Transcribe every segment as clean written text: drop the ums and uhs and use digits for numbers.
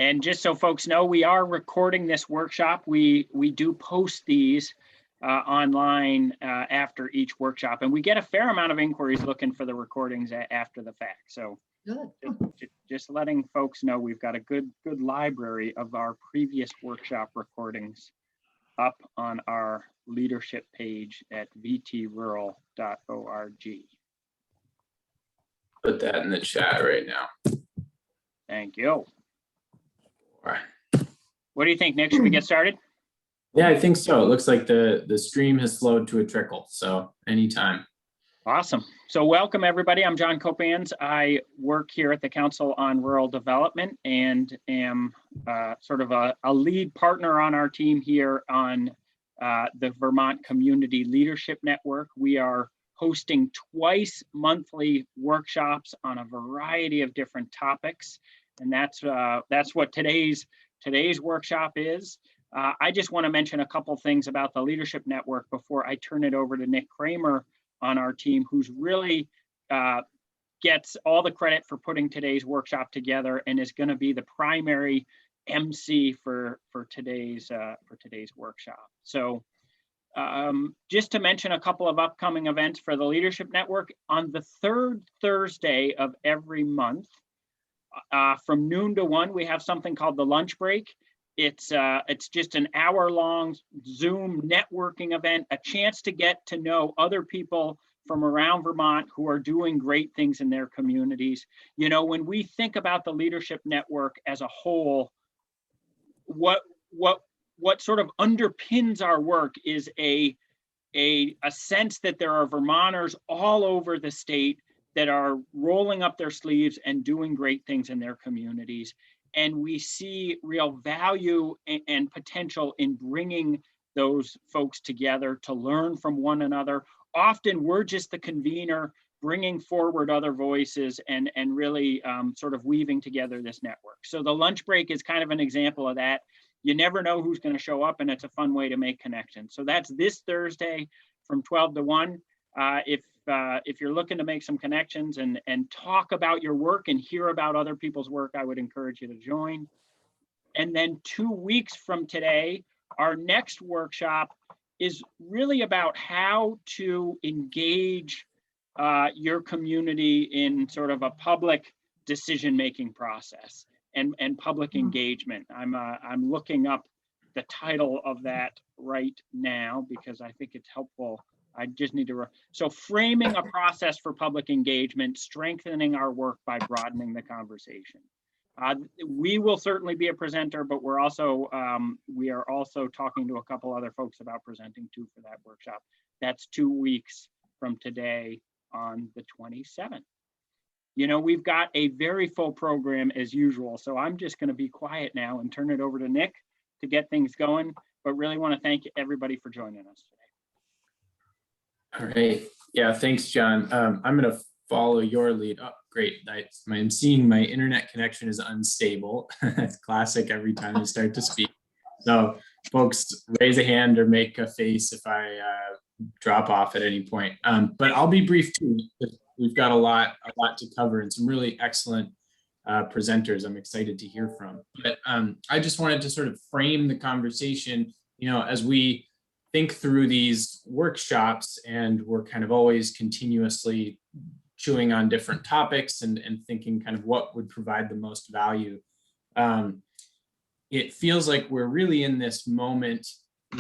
And just so folks know, we are recording this workshop. We do post these online after each workshop, and we get a fair amount of inquiries looking for the recordings after the fact. So just letting folks know, we've got a good library of our previous workshop recordings up on our leadership page at vtrural.org. Put that in the chat right now. Thank you. All right. What do you think, Nick? Should we get started? Yeah, I think so. It looks like the stream has slowed to a trickle, so anytime. Awesome. So welcome, everybody. I'm John Copans. I work here at the Council on Rural Development and am sort of a lead partner on our team here on the Vermont Community Leadership Network. We are hosting twice monthly workshops on a variety of different topics, and that's what today's workshop is. I just want to mention a couple things about the Leadership Network before I turn it over to Nick Kramer on our team, who's really gets all the credit for putting today's workshop together and is going to be the primary MC for today's workshop. So just to mention a couple of upcoming events for the Leadership Network, on the third Thursday of every month, from noon to 1, we have something called the lunch break. It's just an hour-long Zoom networking event, a chance to get to know other people from around Vermont who are doing great things in their communities. You know, when we think about the Leadership Network as a whole, what sort of underpins our work is a sense that there are Vermonters all over the state that are rolling up their sleeves and doing great things in their communities. And we see real value and potential in bringing those folks together to learn from one another. Often we're just the convener, bringing forward other voices and really sort of weaving together this network. So the lunch break is kind of an example of that. You never know who's going to show up, and it's a fun way to make connections. So that's this Thursday from 12 to 1. If you're looking to make some connections and talk about your work and hear about other people's work, I would encourage you to join. And then 2 weeks from today, our next workshop is really about how to engage your community in sort of a public decision-making process and public engagement. I'm looking up the title of that right now because I think it's helpful. I just need to, so framing a process for public engagement, strengthening our work by broadening the conversation. We will certainly be a presenter, but we are also talking to a couple other folks about presenting too for that workshop. That's 2 weeks from today on the 27th. You know, we've got a very full program as usual, so I'm just going to be quiet now and turn it over to Nick to get things going, but really want to thank everybody for joining us today. All right. Yeah, thanks, John. I'm going to follow your lead. Oh, great. I'm seeing my internet connection is unstable. It's classic every time I start to speak. So folks, raise a hand or make a face if I drop off at any point. But I'll be brief too. We've got a lot to cover and some really excellent presenters I'm excited to hear from. But I just wanted to sort of frame the conversation, you know, as we think through these workshops, and we're kind of always continuously chewing on different topics and thinking kind of what would provide the most value. It feels like we're really in this moment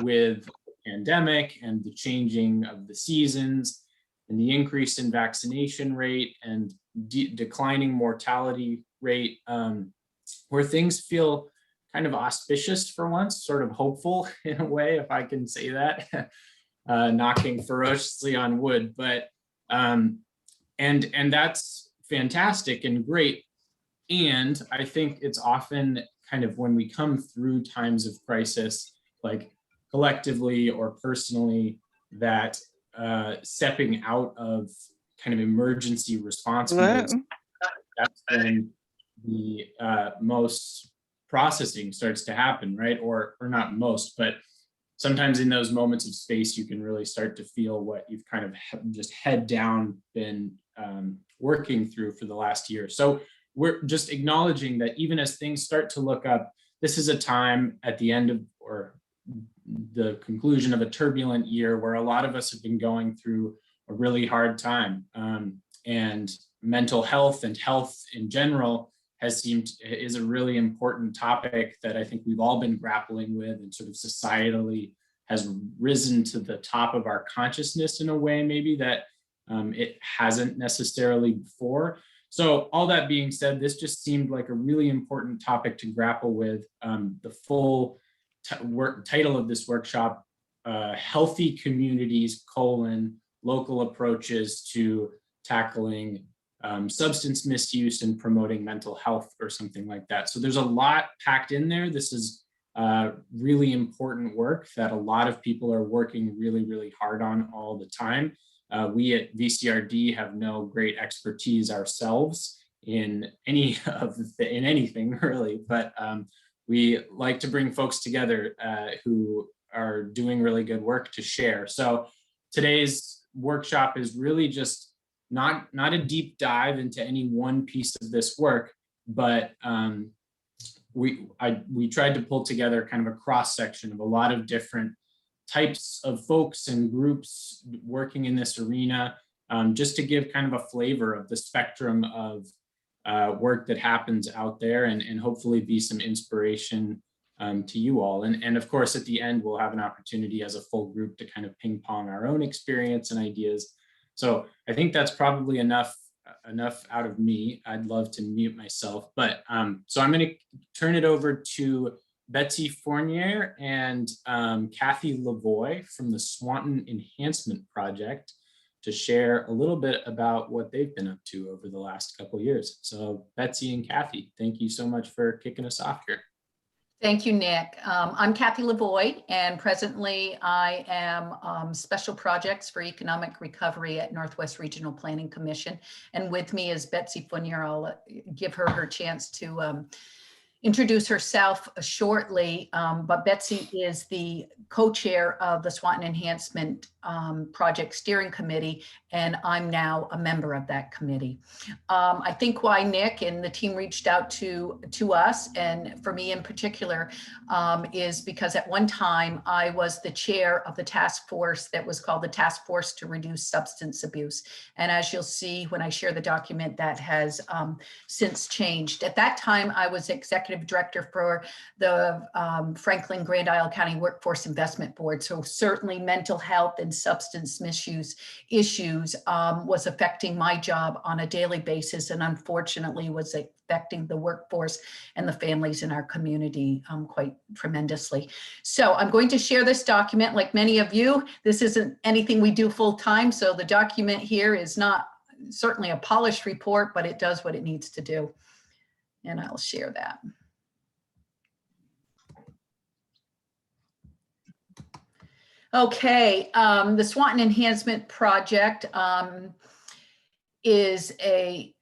with the pandemic and the changing of the seasons and the increase in vaccination rate and declining mortality rate, where things feel kind of auspicious for once, sort of hopeful in a way, if I can say that, knocking ferociously on wood, but and that's fantastic and great. And I think it's often kind of when we come through times of crisis, like collectively or personally, that stepping out of kind of emergency response modes, that's when the most processing starts to happen, right? Or not most, but sometimes in those moments of space, you can really start to feel what you've kind of just head down been working through for the last year. So we're just acknowledging that even as things start to look up, this is a time at the end of, or the conclusion of a turbulent year where a lot of us have been going through a really hard time. And mental health and health in general is a really important topic that I think we've all been grappling with, and sort of societally has risen to the top of our consciousness in a way maybe that it hasn't necessarily before. So all that being said, this just seemed like a really important topic to grapple with. The full title of this workshop, Healthy Communities, Local Approaches to Tackling Substance Misuse and Promoting Mental Health, or something like that. So there's a lot packed in there. This is really important work that a lot of people are working really, really hard on all the time. We at VCRD have no great expertise ourselves in anything really, but we like to bring folks together who are doing really good work to share. So today's workshop is really just not a deep dive into any one piece of this work, but we tried to pull together kind of a cross section of a lot of different types of folks and groups working in this arena, just to give kind of a flavor of the spectrum of work that happens out there, and hopefully be some inspiration to you all. And of course, at the end, we'll have an opportunity as a full group to kind of ping pong our own experience and ideas. So I think that's probably enough out of me. I'd love to mute myself, but so I'm going to turn it over to Betsy Fournier and Kathy Lavoie from the Swanton Enhancement Project to share a little bit about what they've been up to over the last couple of years. So Betsy and Kathy, thank you so much for kicking us off here. Thank you, Nick. I'm Kathy Lavoie, and presently I am Special Projects for Economic Recovery at Northwest Regional Planning Commission. And with me is Betsy Fournier. I'll give her chance to introduce herself shortly, but Betsy is the co-chair of the Swanton Enhancement Project Steering Committee, and I'm now a member of that committee. I think why Nick and the team reached out to us, and for me in particular, is because at one time I was the chair of the task force that was called the Task Force to Reduce Substance Abuse. And as you'll see when I share the document, that has since changed. At that time, I was executive director for the Franklin Grand Isle County Workforce Investment Board. So certainly mental health and substance misuse issues was affecting my job on a daily basis, and unfortunately was affecting the workforce and the families in our community quite tremendously. So I'm going to share this document. Like many of you, this isn't anything we do full time. So the document here is not certainly a polished report, but it does what it needs to do. And I'll share that. Okay, the Swanton Enhancement Project is a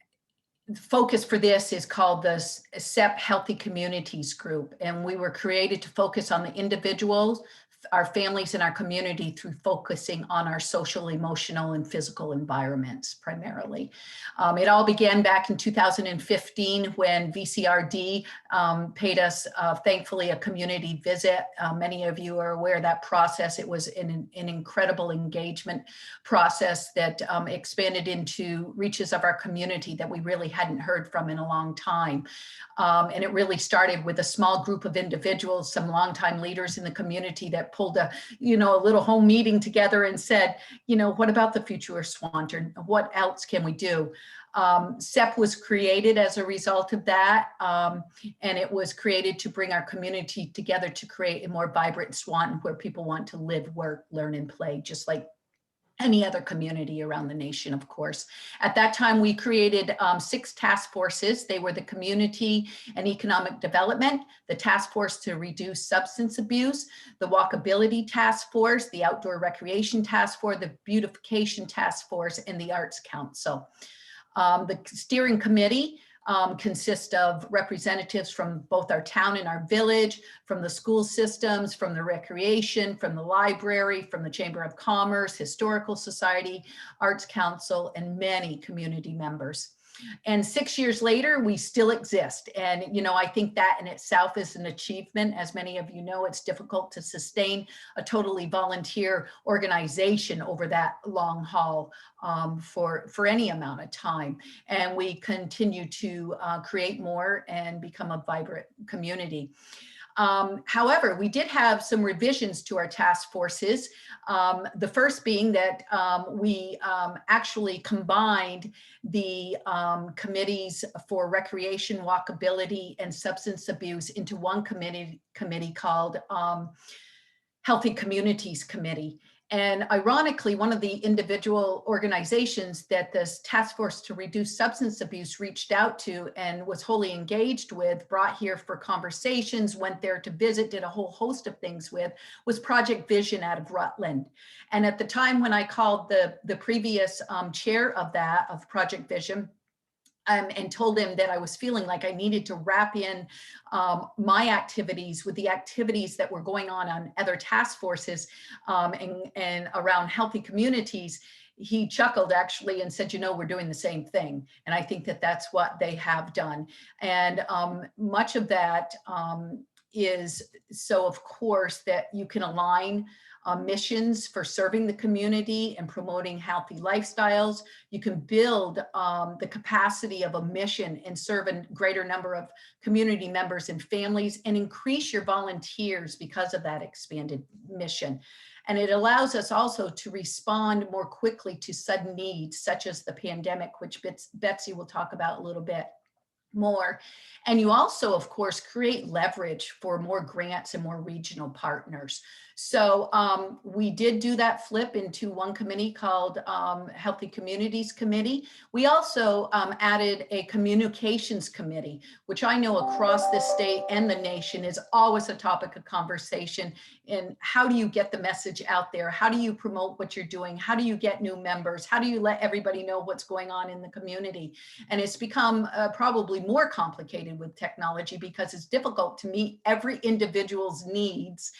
focus for this is called the SEP Healthy Communities Group. And we were created to focus on the individuals, our families, and our community through focusing on our social, emotional, and physical environments primarily. It all began back in 2015 when VCRD paid us, thankfully, a community visit. Many of you are aware of that process. It was an incredible engagement process that expanded into reaches of our community that we really hadn't heard from in a long time. And it really started with a small group of individuals, some longtime leaders in the community that pulled a little home meeting together and said, what about the future of Swanton? What else can we do? SEP was created as a result of that, and it was created to bring our community together to create a more vibrant Swanton where people want to live, work, learn, and play, just like any other community around the nation, of course. At that time, we created 6 task forces. They were the Community and Economic Development, the Task Force to Reduce Substance Abuse, the Walkability Task Force, the Outdoor Recreation Task Force, the Beautification Task Force, and the Arts Council. The steering committee consists of representatives from both our town and our village, from the school systems, from the recreation, from the library, from the Chamber of Commerce, Historical Society, Arts Council, and many community members. And 6 years later, we still exist. And, you know, I think that in itself is an achievement. As many of you know, it's difficult to sustain a totally volunteer organization over that long haul for any amount of time. And we continue to create more and become a vibrant community. However, we did have some revisions to our task forces. The first being that we actually combined the committees for recreation, walkability, and substance abuse into one committee called Healthy Communities Committee. And ironically, one of the individual organizations that this task force to reduce substance abuse reached out to and was wholly engaged with, brought here for conversations, went there to visit, did a whole host of things with, was Project Vision out of Rutland. And at the time when I called the previous chair of Project Vision, and told him that I was feeling like I needed to wrap in my activities with the activities that were going on other task forces and around healthy communities, he chuckled actually and said, you know, we're doing the same thing. And I think that that's what they have done. And much of that is so, of course, that you can align missions for serving the community and promoting healthy lifestyles. You can build the capacity of a mission and serve a greater number of community members and families and increase your volunteers because of that expanded mission. And it allows us also to respond more quickly to sudden needs, such as the pandemic, which Betsy will talk about a little bit more. And you also, of course, create leverage for more grants and more regional partners. So we did do that flip into one committee called Healthy Communities Committee. We also added a communications committee, which I know across the state and the nation is always a topic of conversation. And how do you get the message out there? How do you promote what you're doing? How do you get new members? How do you let everybody know what's going on in the community? And it's become probably more complicated with technology because it's difficult to meet every individual's needs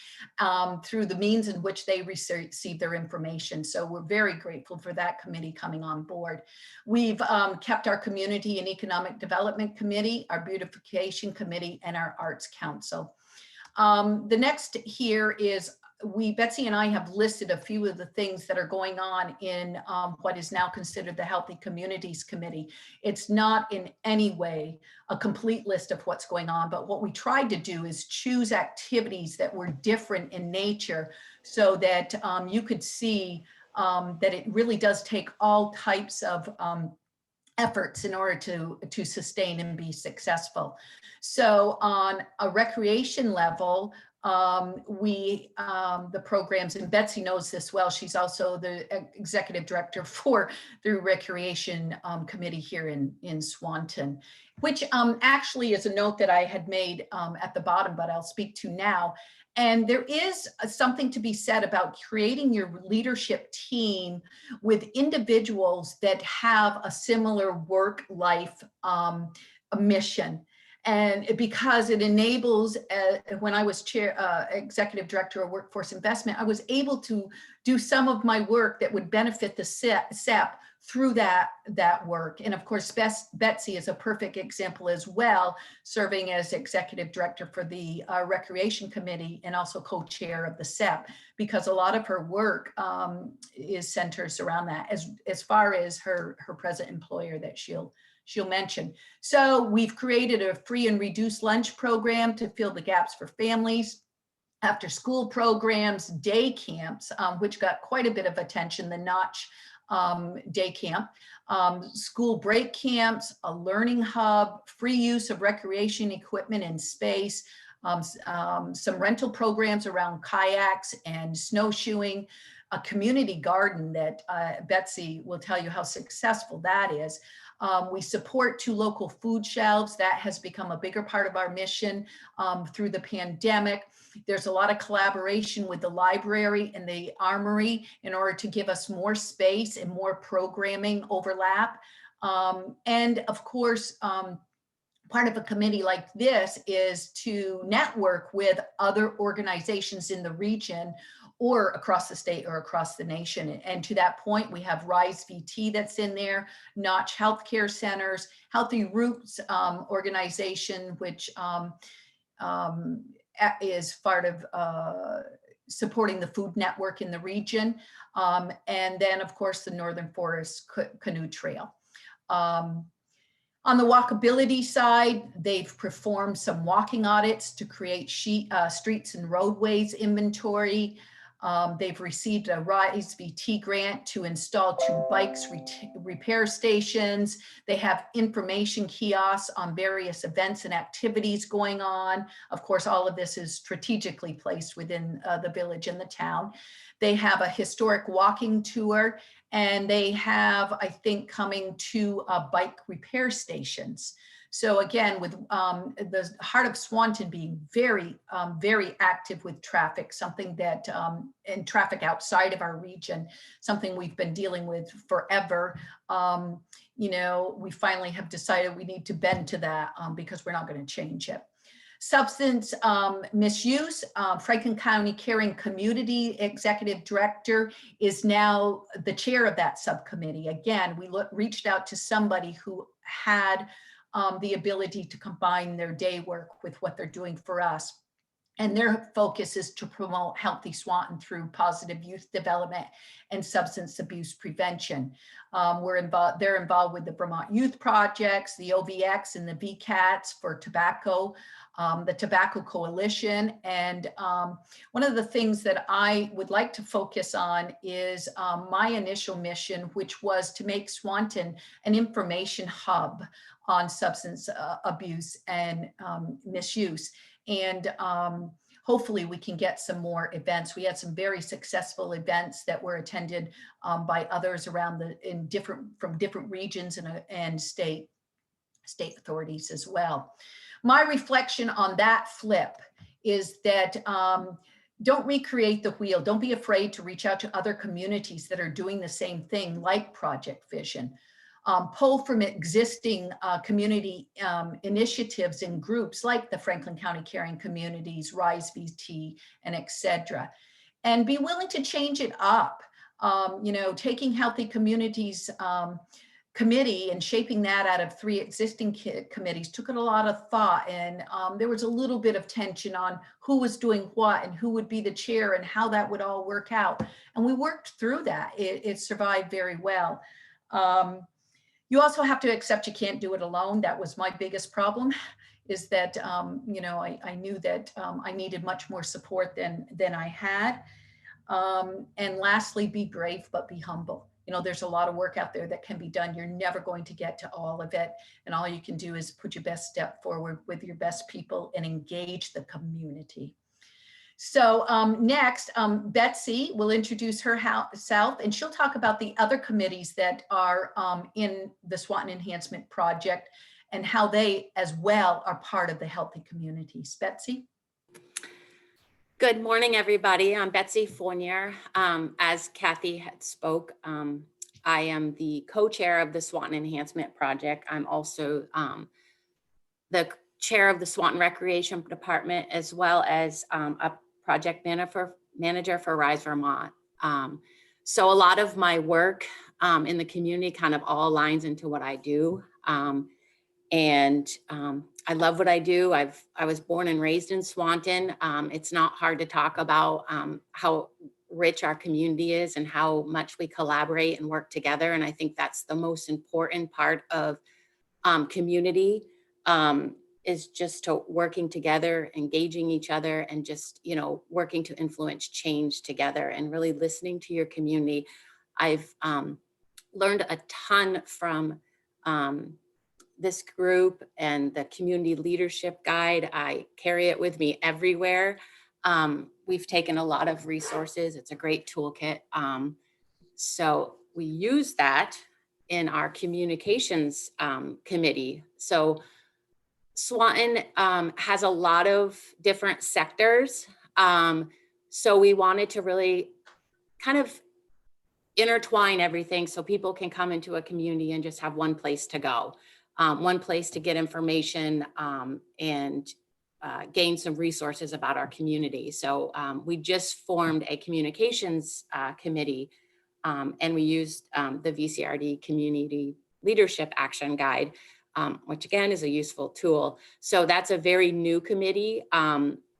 through the means in which they receive their information. So we're very grateful for that committee coming on board. We've kept our Community and Economic Development Committee, our Beautification Committee, and our Arts Council. The next here is Betsy and I have listed a few of the things that are going on in what is now considered the Healthy Communities Committee. It's not in any way a complete list of what's going on, but what we tried to do is choose activities that were different in nature so that you could see that it really does take all types of efforts in order to sustain and be successful. So on a recreation level, the programs, and Betsy knows this well, she's also the executive director for the Recreation Committee here in Swanton, which actually is a note that I had made at the bottom, but I'll speak to now. And there is something to be said about creating your leadership team with individuals that have a similar work-life mission. And because it enables, when I was executive director of workforce investment, I was able to do some of my work that would benefit the SEP through that work. And of course, Betsy is a perfect example as well, serving as executive director for the Recreation Committee and also co-chair of the SEP, because a lot of her work centers around that, as far as her present employer that she'll mention. So we've created a free and reduced lunch program to fill the gaps for families, after school programs, day camps, which got quite a bit of attention, the Notch day camp, school break camps, a learning hub, free use of recreation equipment and space, some rental programs around kayaks and snowshoeing, a community garden that Betsy will tell you how successful that is. We support 2 local food shelves. That has become a bigger part of our mission through the pandemic. There's a lot of collaboration with the library and the armory in order to give us more space and more programming overlap. And of course, part of a committee like this is to network with other organizations in the region or across the state or across the nation. And to that point, we have Rise VT that's in there, Notch Healthcare Centers, Healthy Roots organization, which is part of supporting the food network in the region. And then of course, the Northern Forest Canoe Trail. On the walkability side, they've performed some walking audits to create streets and roadways inventory. They've received a Rise VT grant to install 2 bikes repair stations. They have information kiosks on various events and activities going on. Of course, all of this is strategically placed within the village and the town. They have a historic walking tour, and they have, I think, coming 2 bike repair stations. So again, with the heart of Swanton being very, very active with traffic, something that, and traffic outside of our region, something we've been dealing with forever. You know, we finally have decided we need to bend to that because we're not going to change it. Substance misuse, Franklin County Caring Community Executive Director is now the chair of that subcommittee. Again, we reached out to somebody who had the ability to combine their day work with what they're doing for us. And their focus is to promote healthy Swanton through positive youth development and substance abuse prevention. They're involved with the Vermont Youth Projects, the OVX and the VCATs for tobacco, the Tobacco Coalition. And one of the things that I would like to focus on is my initial mission, which was to make Swanton an information hub on substance abuse and misuse. And hopefully we can get some more events. We had some very successful events that were attended by others around from different regions and state authorities as well. My reflection on that flip is that don't recreate the wheel. Don't be afraid to reach out to other communities that are doing the same thing, like Project Vision. Pull from existing community initiatives and groups like the Franklin County Caring Communities, Rise VT, and etc. And be willing to change it up. You know, taking Healthy Communities committee and shaping that out of 3 existing committees took a lot of thought, and there was a little bit of tension on who was doing what and who would be the chair and how that would all work out. And we worked through that. It survived very well. You also have to accept you can't do it alone. That was my biggest problem, is that, you know, I knew that I needed much more support than I had. And lastly, be brave, but be humble. You know, there's a lot of work out there that can be done. You're never going to get to all of it. And all you can do is put your best step forward with your best people and engage the community. So next, Betsy will introduce herself, and she'll talk about the other committees that are in the Swanton Enhancement Project and how they as well are part of the Healthy Communities. Betsy? Good morning, everybody. I'm Betsy Fournier. As Kathy had spoke, I am the co-chair of the Swanton Enhancement Project. I'm also the chair of the Swanton Recreation Department, as well as a project manager for Rise Vermont. So a lot of my work in the community kind of all aligns into what I do. And I love what I do. I was born and raised in Swanton. It's not hard to talk about how rich our community is and how much we collaborate and work together. And I think that's the most important part of community, is just to working together, engaging each other, and just, you know, working to influence change together and really listening to your community. I've learned a ton from this group and the community leadership guide. I carry it with me everywhere. We've taken a lot of resources. It's a great toolkit. So we use that in our communications committee. So Swanton has a lot of different sectors. So we wanted to really kind of intertwine everything so people can come into a community and just have one place to go. One place to get information and gain some resources about our community. So we just formed a communications committee, and we used the VCRD Community Leadership Action Guide, which again is a useful tool. So that's a very new committee,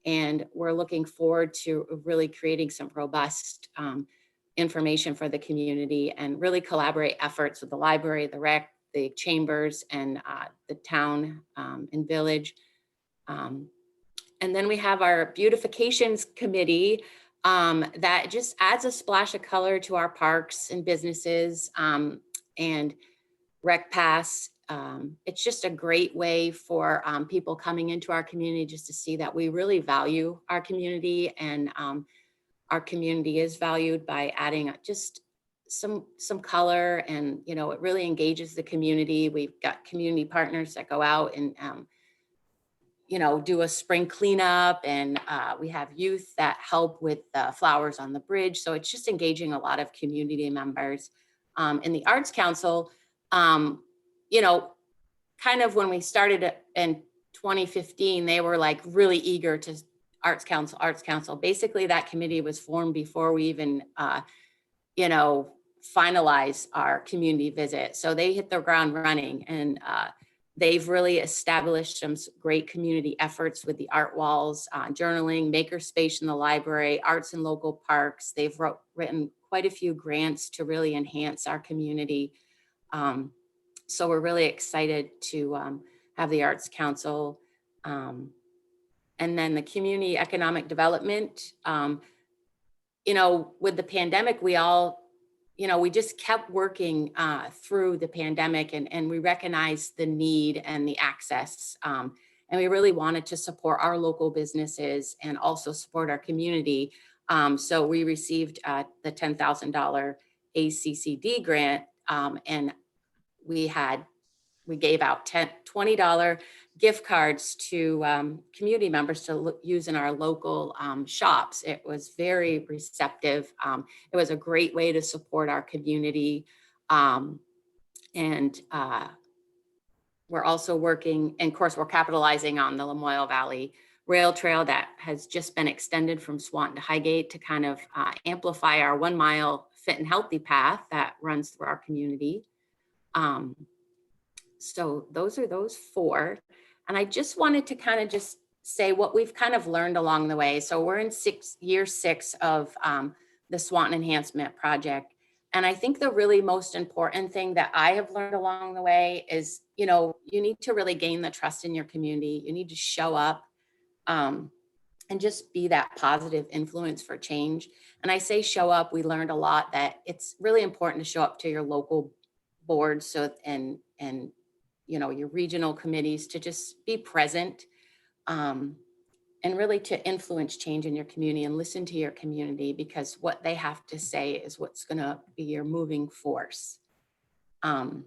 and we're looking forward to really creating some robust information for the community and really collaborate efforts with the library, the rec, the chambers, and the town and village. And then we have our beautifications committee that just adds a splash of color to our parks and businesses and rec pass. It's just a great way for people coming into our community just to see that we really value our community, and our community is valued by adding just some color, and it really engages the community. We've got community partners that go out and do a spring cleanup, and we have youth that help with the flowers on the bridge. So it's just engaging a lot of community members. In the Arts Council, kind of when we started in 2015, they were like really eager to Arts Council. Basically, that committee was formed before we even, finalize our community visit. So they hit the ground running, and they've really established some great community efforts with the art walls, journaling, makerspace in the library, arts in local parks. They've written quite a few grants to really enhance our community. So we're really excited to have the Arts Council. And then the community economic development, with the pandemic, we all, we just kept working through the pandemic, and we recognized the need and the access. And we really wanted to support our local businesses and also support our community. So we received the $10,000 ACCD grant, and we gave out $20 gift cards to community members to use in our local shops. It was very receptive. It was a great way to support our community. And we're also working, and of course, we're capitalizing on the Lamoille Valley Rail Trail that has just been extended from Swanton to Highgate to kind of amplify our 1 mile fit and healthy path that runs through our community. So those are those 4. And I just wanted to kind of just say what we've kind of learned along the way. So we're in year 6 of the Swanton Enhancement Project. And I think the really most important thing that I have learned along the way is, you need to really gain the trust in your community. You need to show up and just be that positive influence for change. And I say show up, we learned a lot that it's really important to show up to your local boards, so and your regional committees, to just be present and really to influence change in your community and listen to your community, because what they have to say is what's going to be your moving force. And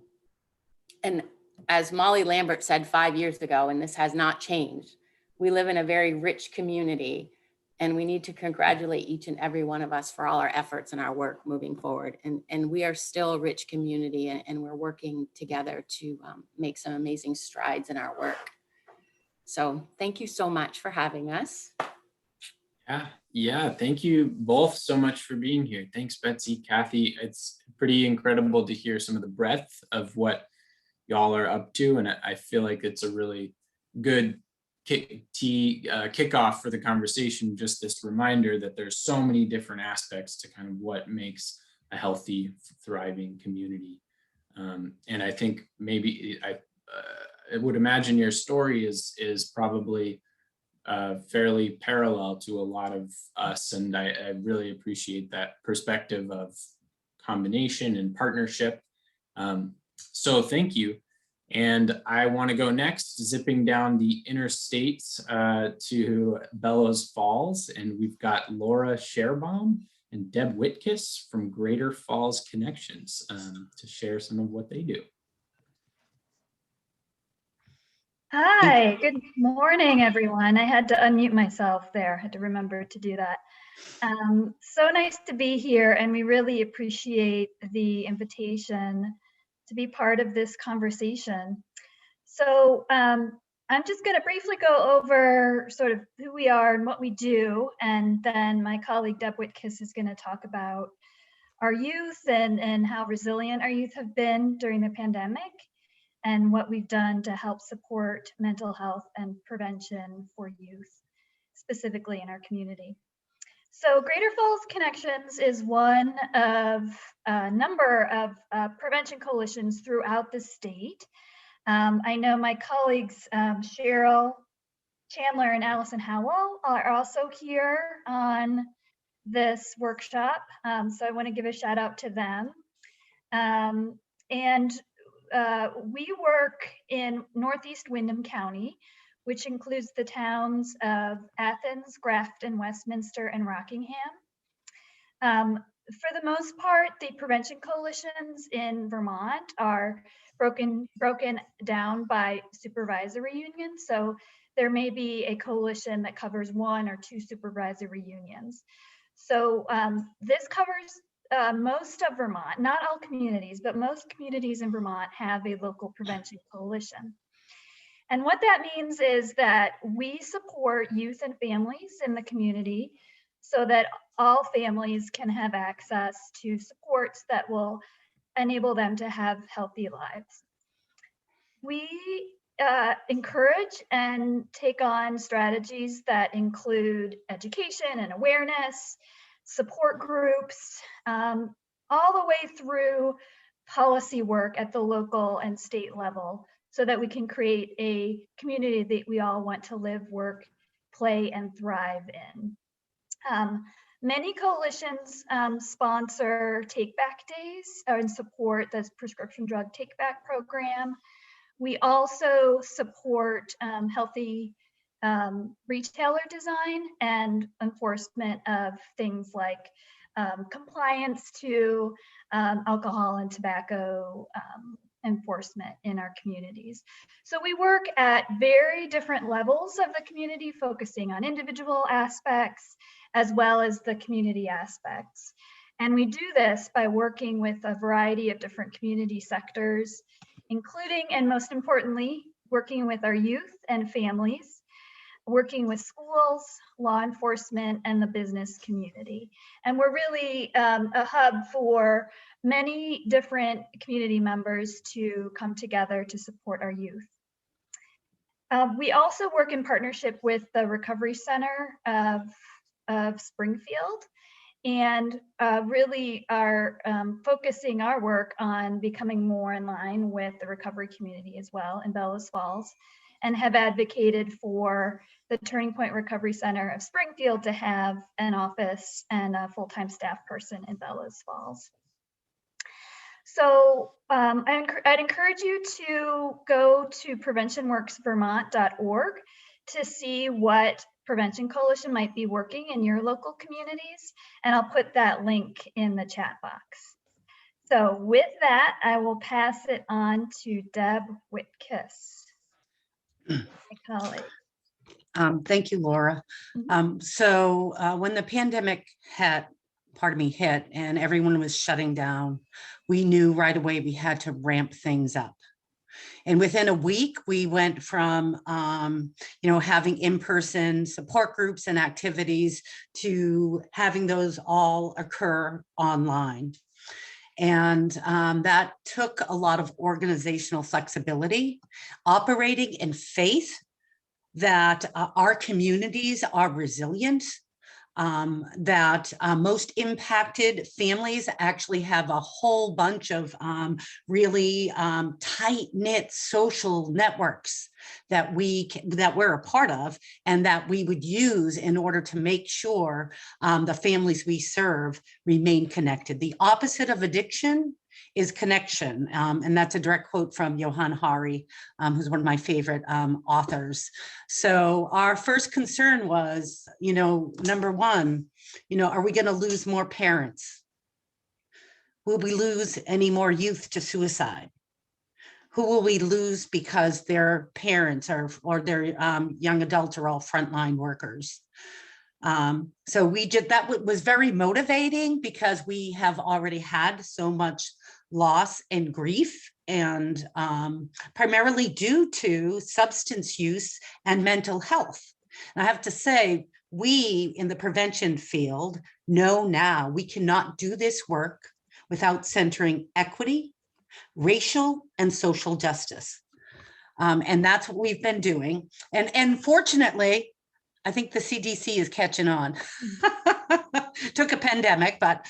as Molly Lambert said 5 years ago, and this has not changed, we live in a very rich community, and we need to congratulate each and every one of us for all our efforts and our work moving forward. And we are still a rich community, and we're working together to make some amazing strides in our work. So thank you so much for having us. Yeah. Thank you both so much for being here. Thanks, Betsy, Kathy. It's pretty incredible to hear some of the breadth of what y'all are up to. And I feel like it's a really good kickoff for the conversation, just this reminder that there's so many different aspects to kind of what makes a healthy, thriving community. And I think maybe I would imagine your story is probably fairly parallel to a lot of us, and I really appreciate that perspective of combination and partnership. So thank you. And I want to go next, zipping down the interstates to Bellows Falls. And we've got Laura Shairbaum and Deb Witkus from Greater Falls Connections to share some of what they do. Hi, good morning, everyone. I had to unmute myself there. I had to remember to do that. So nice to be here, and we really appreciate the invitation to be part of this conversation. So I'm just going to briefly go over sort of who we are and what we do, and then my colleague Deb Witkus is going to talk about our youth and how resilient our youth have been during the pandemic and what we've done to help support mental health and prevention for youth, specifically in our community. So Greater Falls Connections is one of a number of prevention coalitions throughout the state. I know my colleagues Cheryl Chandler and Allison Howell are also here on this workshop. So I want to give a shout out to them. We work in Northeast Windham County, which includes the towns of Athens, Grafton, Westminster, and Rockingham. For the most part, the prevention coalitions in Vermont are broken down by supervisory unions. So there may be a coalition that covers 1 or 2 supervisory unions. So this covers most of Vermont, not all communities, but most communities in Vermont have a local prevention coalition. And what that means is that we support youth and families in the community so that all families can have access to supports that will enable them to have healthy lives. We encourage and take on strategies that include education and awareness, support groups, all the way through policy work at the local and state level so that we can create a community that we all want to live, work, play, and thrive in. Many coalitions sponsor take-back days and support the prescription drug take-back program. We also support healthy retailer design and enforcement of things like compliance to alcohol and tobacco enforcement in our communities. So we work at very different levels of the community, focusing on individual aspects as well as the community aspects. And we do this by working with a variety of different community sectors, including, and most importantly, working with our youth and families, working with schools, law enforcement, and the business community. And we're really a hub for many different community members to come together to support our youth. We also work in partnership with the Recovery Center of Springfield, and really are focusing our work on becoming more in line with the recovery community as well in Bellows Falls, and have advocated for the Turning Point Recovery Center of Springfield to have an office and a full-time staff person in Bellows Falls. So I'd encourage you to go to preventionworksvermont.org to see what prevention coalition might be working in your local communities, and I'll put that link in the chat box. So with that, I will pass it on to Deb Witkus, my colleague. Thank you, Laura. So when the pandemic hit and everyone was shutting down, we knew right away we had to ramp things up. And within a week, we went from, having in-person support groups and activities to having those all occur online. And that took a lot of organizational flexibility, operating in faith that our communities are resilient, that most impacted families actually have a whole bunch of really tight-knit social networks that we're a part of and that we would use in order to make sure the families we serve remain connected. The opposite of addiction is connection. And that's a direct quote from Johann Hari, who's one of my favorite authors. So our first concern was, number one, are we going to lose more parents? Will we lose any more youth to suicide? Who will we lose because their parents or their young adults are all frontline workers? So we did that. Was very motivating because we have already had so much loss and grief, and primarily due to substance use and mental health. And I have to say, we in the prevention field know now we cannot do this work without centering equity, racial, and social justice. And that's what we've been doing. And fortunately, I think the CDC is catching on. Took a pandemic, but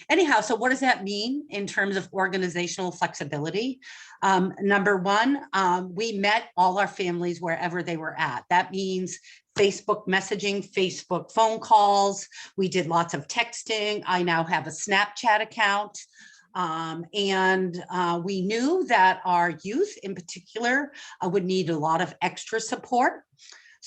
anyhow, so what does that mean in terms of organizational flexibility? Number one, we met all our families wherever they were at. That means Facebook messaging, Facebook phone calls. We did lots of texting. I now have a Snapchat account. And we knew that our youth in particular would need a lot of extra support.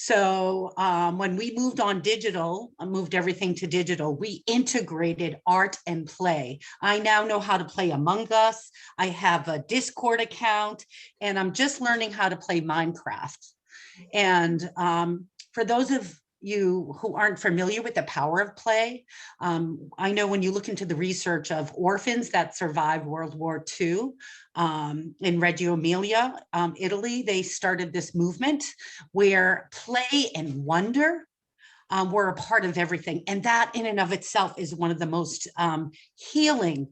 So when we moved on digital, moved everything to digital, we integrated art and play. I now know how to play Among Us. I have a Discord account, and I'm just learning how to play Minecraft. And for those of you who aren't familiar with the power of play, I know when you look into the research of orphans that survived World War II in Reggio Emilia, Italy, they started this movement where play and wonder were a part of everything. And that in and of itself is one of the most healing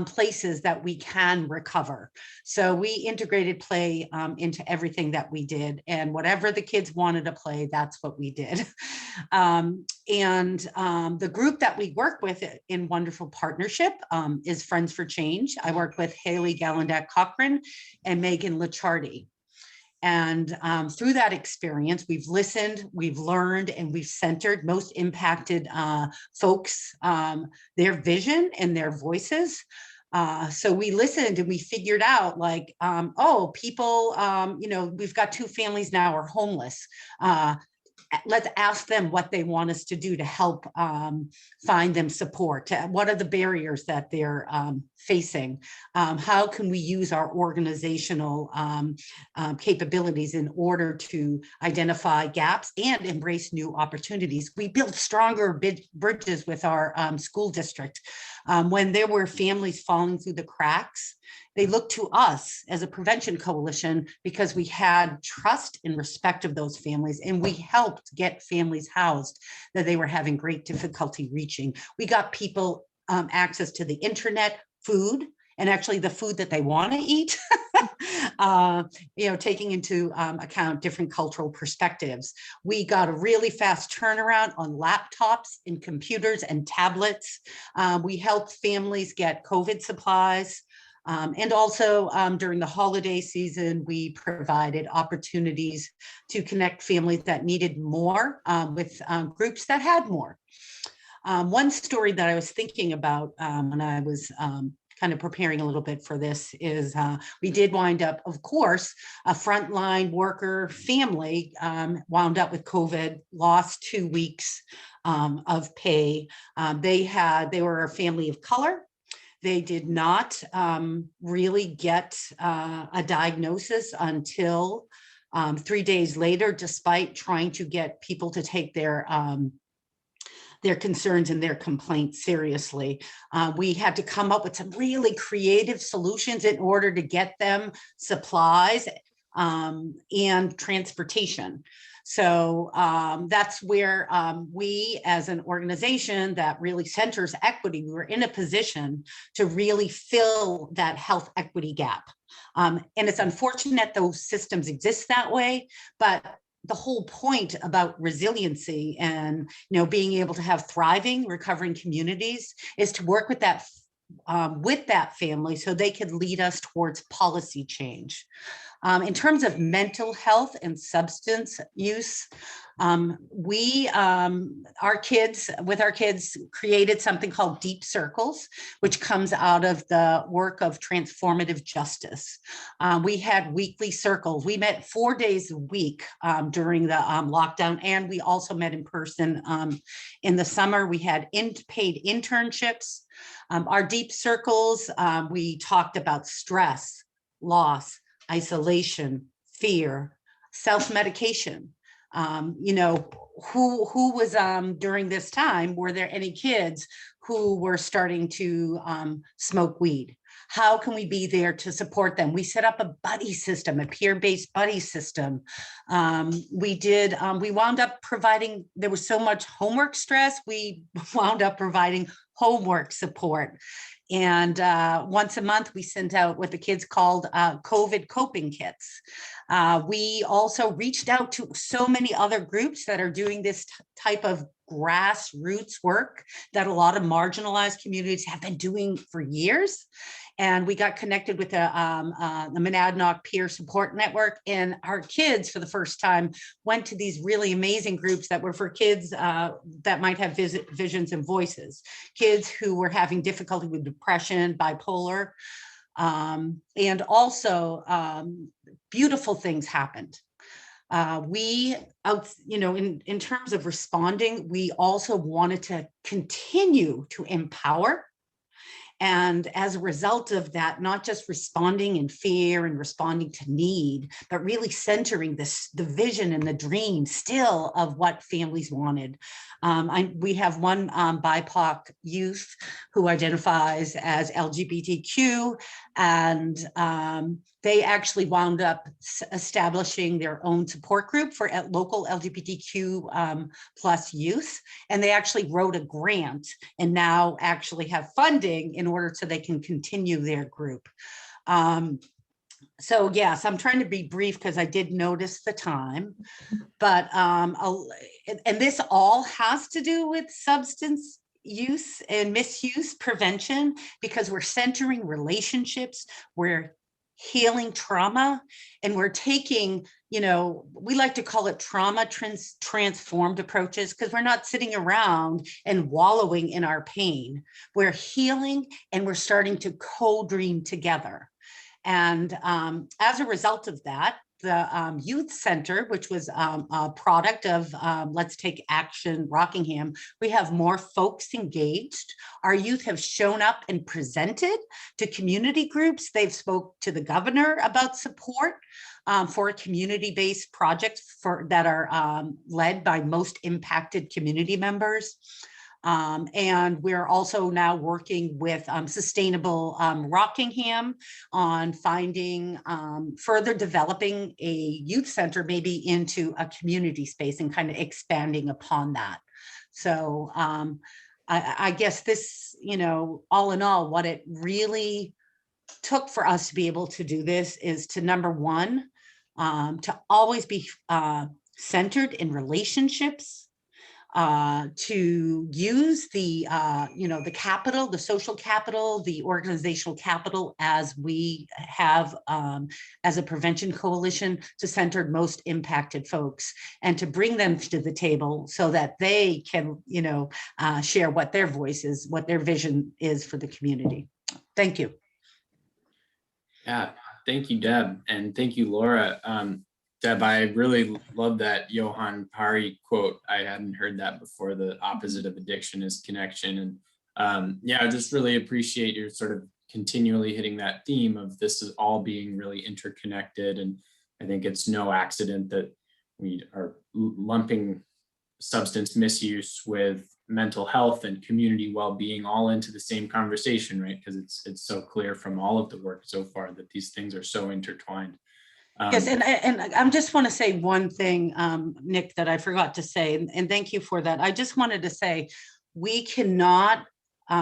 places that we can recover. So we integrated play into everything that we did, and whatever the kids wanted to play, that's what we did. The group that we work with in wonderful partnership is Friends for Change. I work with Haley Gallandat Cochran and Megan Lichardi. And through that experience, we've listened, we've learned, and we've centered most impacted folks, their vision and their voices. So we listened and we figured out like, oh, people, we've got 2 families now are homeless. Let's ask them what they want us to do to help find them support. What are the barriers that they're facing? How can we use our organizational capabilities in order to identify gaps and embrace new opportunities? We built stronger bridges with our school district. When there were families falling through the cracks, they looked to us as a prevention coalition because we had trust and respect of those families, and we helped get families housed that they were having great difficulty reaching. We got people access to the internet, food, and actually the food that they want to eat, taking into account different cultural perspectives. We got a really fast turnaround on laptops and computers and tablets. We helped families get COVID supplies. And also during the holiday season, we provided opportunities to connect families that needed more with groups that had more. One story that I was thinking about when I was kind of preparing a little bit for this is we did wind up, of course, a frontline worker family wound up with COVID, lost 2 weeks of pay. They were a family of color. They did not really get a diagnosis until 3 days later, despite trying to get people to take their concerns and their complaints seriously. We had to come up with some really creative solutions in order to get them supplies and transportation. So that's where we, as an organization that really centers equity, we were in a position to really fill that health equity gap. And it's unfortunate those systems exist that way, but the whole point about resiliency and being able to have thriving, recovering communities is to work with that family so they could lead us towards policy change. In terms of mental health and substance use, our kids created something called Deep Circles, which comes out of the work of transformative justice. We had weekly circles. We met 4 days a week during the lockdown, and we also met in person in the summer. We had paid internships. Our Deep Circles, we talked about stress, loss, isolation, fear, self-medication. You know, who was during this time, were there any kids who were starting to smoke weed? How can we be there to support them? We set up a buddy system, a peer-based buddy system. We wound up providing, there was so much homework stress, we wound up providing homework support. And once a month, we sent out what the kids called COVID coping kits. We also reached out to so many other groups that are doing this type of grassroots work that a lot of marginalized communities have been doing for years. And we got connected with the Monadnock Peer Support Network. And our kids, for the first time, went to these really amazing groups that were for kids that might have visions and voices, kids who were having difficulty with depression, bipolar, and also beautiful things happened. In terms of responding, we also wanted to continue to empower. And as a result of that, not just responding in fear and responding to need, but really centering the vision and the dream still of what families wanted. We have one BIPOC youth who identifies as LGBTQ, and they actually wound up establishing their own support group for local LGBTQ plus youth. And they actually wrote a grant and now actually have funding in order so they can continue their group. So yes, I'm trying to be brief because I did notice the time, but and this all has to do with substance use and misuse prevention, because we're centering relationships, we're healing trauma, and we're taking, we like to call it trauma transformed approaches, because we're not sitting around and wallowing in our pain. We're healing and we're starting to co-dream together. And as a result of that, the Youth Center, which was a product of Let's Take Action Rockingham, we have more folks engaged. Our youth have shown up and presented to community groups. They've spoke to the governor about support for a community-based projects that are led by most impacted community members. And we're also now working with Sustainable Rockingham on finding, further developing a youth center, maybe into a community space, and kind of expanding upon that. So I guess this, all in all, what it really took for us to be able to do this is to, number one, to always be centered in relationships, to use the, the capital, the social capital, the organizational capital, as we have as a prevention coalition, to center most impacted folks and to bring them to the table so that they can, share what their voice is, what their vision is for the community. Thank you. Yeah, thank you, Deb, and thank you, Laura. Deb, I really love that Johann Hari quote. I hadn't heard that before. The opposite of addiction is connection. And yeah, I just really appreciate your sort of continually hitting that theme of this is all being really interconnected. And I think it's no accident that we are lumping substance misuse with mental health and community well-being all into the same conversation, right? Because it's so clear from all of the work so far that these things are so intertwined. Yes, and I just want to say one thing, Nick, that I forgot to say, and thank you for that. I just wanted to say, we cannot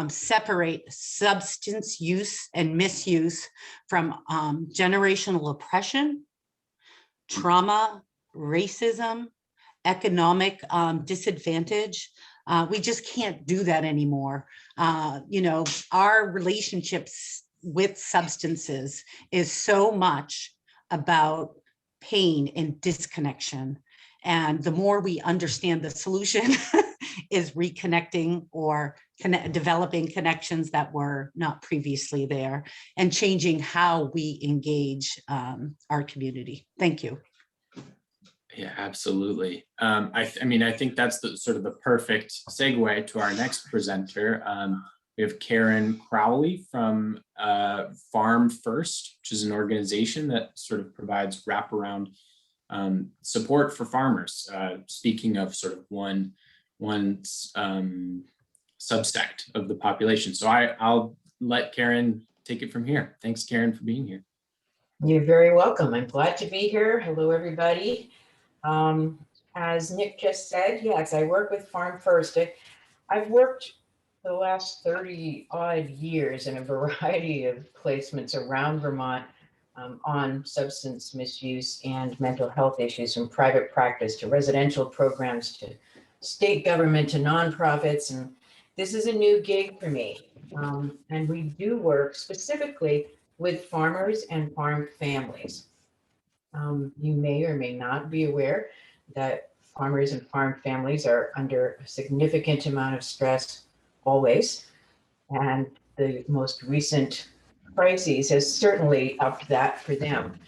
separate substance use and misuse from generational oppression, trauma, racism, economic disadvantage. We just can't do that anymore. Our relationships with substances is so much about pain and disconnection. And the more we understand the solution is reconnecting or developing connections that were not previously there, and changing how we engage our community. Thank you. Yeah, absolutely. I think that's the sort of the perfect segue to our next presenter. We have Karen Crowley from Farm First, which is an organization that sort of provides wraparound support for farmers. Speaking of sort of one subsect of the population. So I'll let Karen take it from here. Thanks, Karen, for being here. You're very welcome. I'm glad to be here. Hello, everybody. As Nick just said, yes, I work with Farm First. I've worked the last 30 odd years in a variety of placements around Vermont on substance misuse and mental health issues, from private practice to residential programs to state government to nonprofits. And this is a new gig for me. And we do work specifically with farmers and farm families. You may or may not be aware that farmers and farm families are under a significant amount of stress always. And the most recent crises has certainly upped that for them.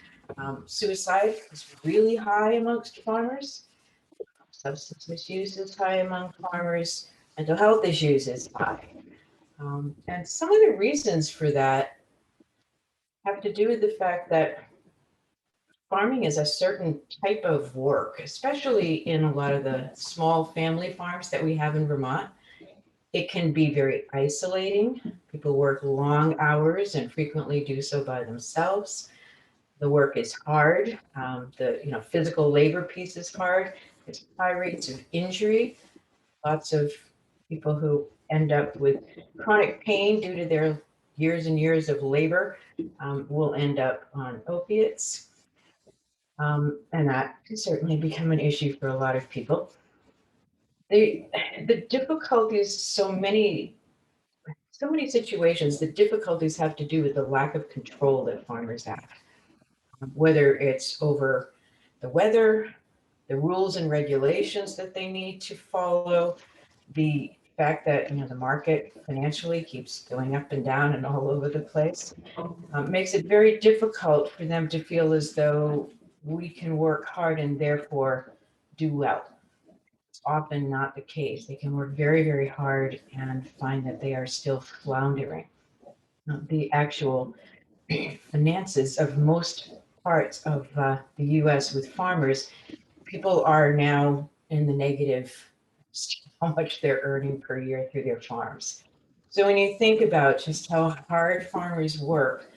Suicide is really high amongst farmers. Substance misuse is high among farmers. Mental health issues is high. And some of the reasons for that have to do with the fact that farming is a certain type of work, especially in a lot of the small family farms that we have in Vermont. It can be very isolating. People work long hours and frequently do so by themselves. The work is hard. The physical labor piece is hard. There's high rates of injury. Lots of people who end up with chronic pain due to their years and years of labor will end up on opiates. And that can certainly become an issue for a lot of people. The difficulties, so many situations, the difficulties have to do with the lack of control that farmers have, whether it's over the weather, the rules and regulations that they need to follow, the fact that the market financially keeps going up and down and all over the place, makes it very difficult for them to feel as though we can work hard and therefore do well. It's often not the case. They can work very, very hard and find that they are still floundering. The actual finances of most parts of the US with farmers, people are now in the negative how much they're earning per year through their farms. So when you think about just how hard farmers work,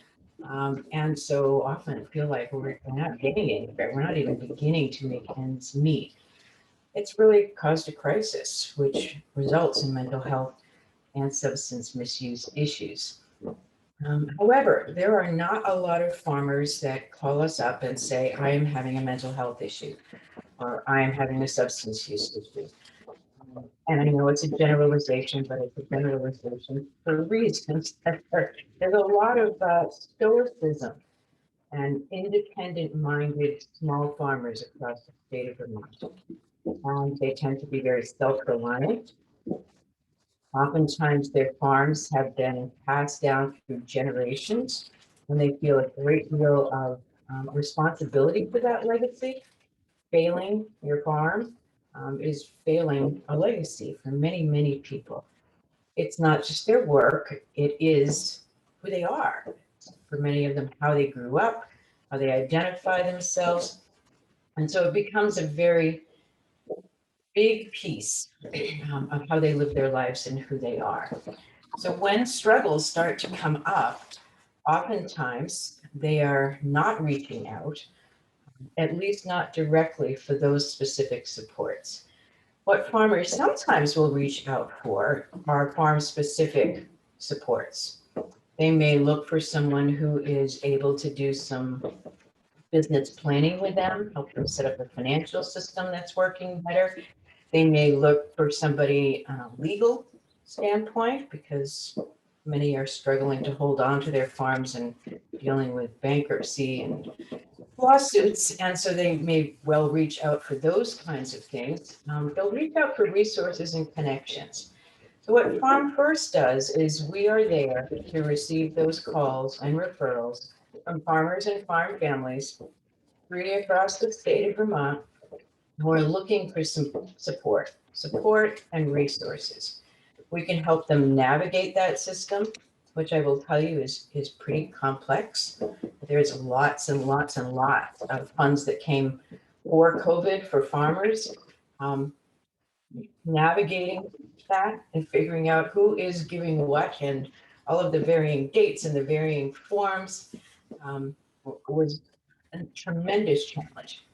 and so often feel like we're not getting anywhere, we're not even beginning to make ends meet, it's really caused a crisis, which results in mental health and substance misuse issues. However, there are not a lot of farmers that call us up and say, I am having a mental health issue, or I am having a substance use issue. And I know it's a generalization, but it's a generalization for reasons. There's a lot of stoicism and independent-minded small farmers across the state of Vermont. They tend to be very self-reliant. Oftentimes their farms have been passed down through generations, and they feel a great deal of responsibility for that legacy. Failing your farm is failing a legacy for many, many people. It's not just their work, it is who they are. For many of them, how they grew up, how they identify themselves. And so it becomes a very big piece of how they live their lives and who they are. So when struggles start to come up, oftentimes they are not reaching out, at least not directly for those specific supports. What farmers sometimes will reach out for are farm-specific supports. They may look for someone who is able to do some business planning with them, help them set up a financial system that's working better. They may look for somebody on a legal standpoint, because many are struggling to hold on to their farms and dealing with bankruptcy and lawsuits, and so they may well reach out for those kinds of things. They'll reach out for resources and connections. So what Farm First does is we are there to receive those calls and referrals from farmers and farm families really across the state of Vermont who are looking for some support and resources. We can help them navigate that system, which I will tell you is pretty complex. There's lots and lots and lots of funds that came for COVID for farmers. Um, Navigating that and figuring out who is giving what and all of the varying dates and the varying forms was a tremendous challenge.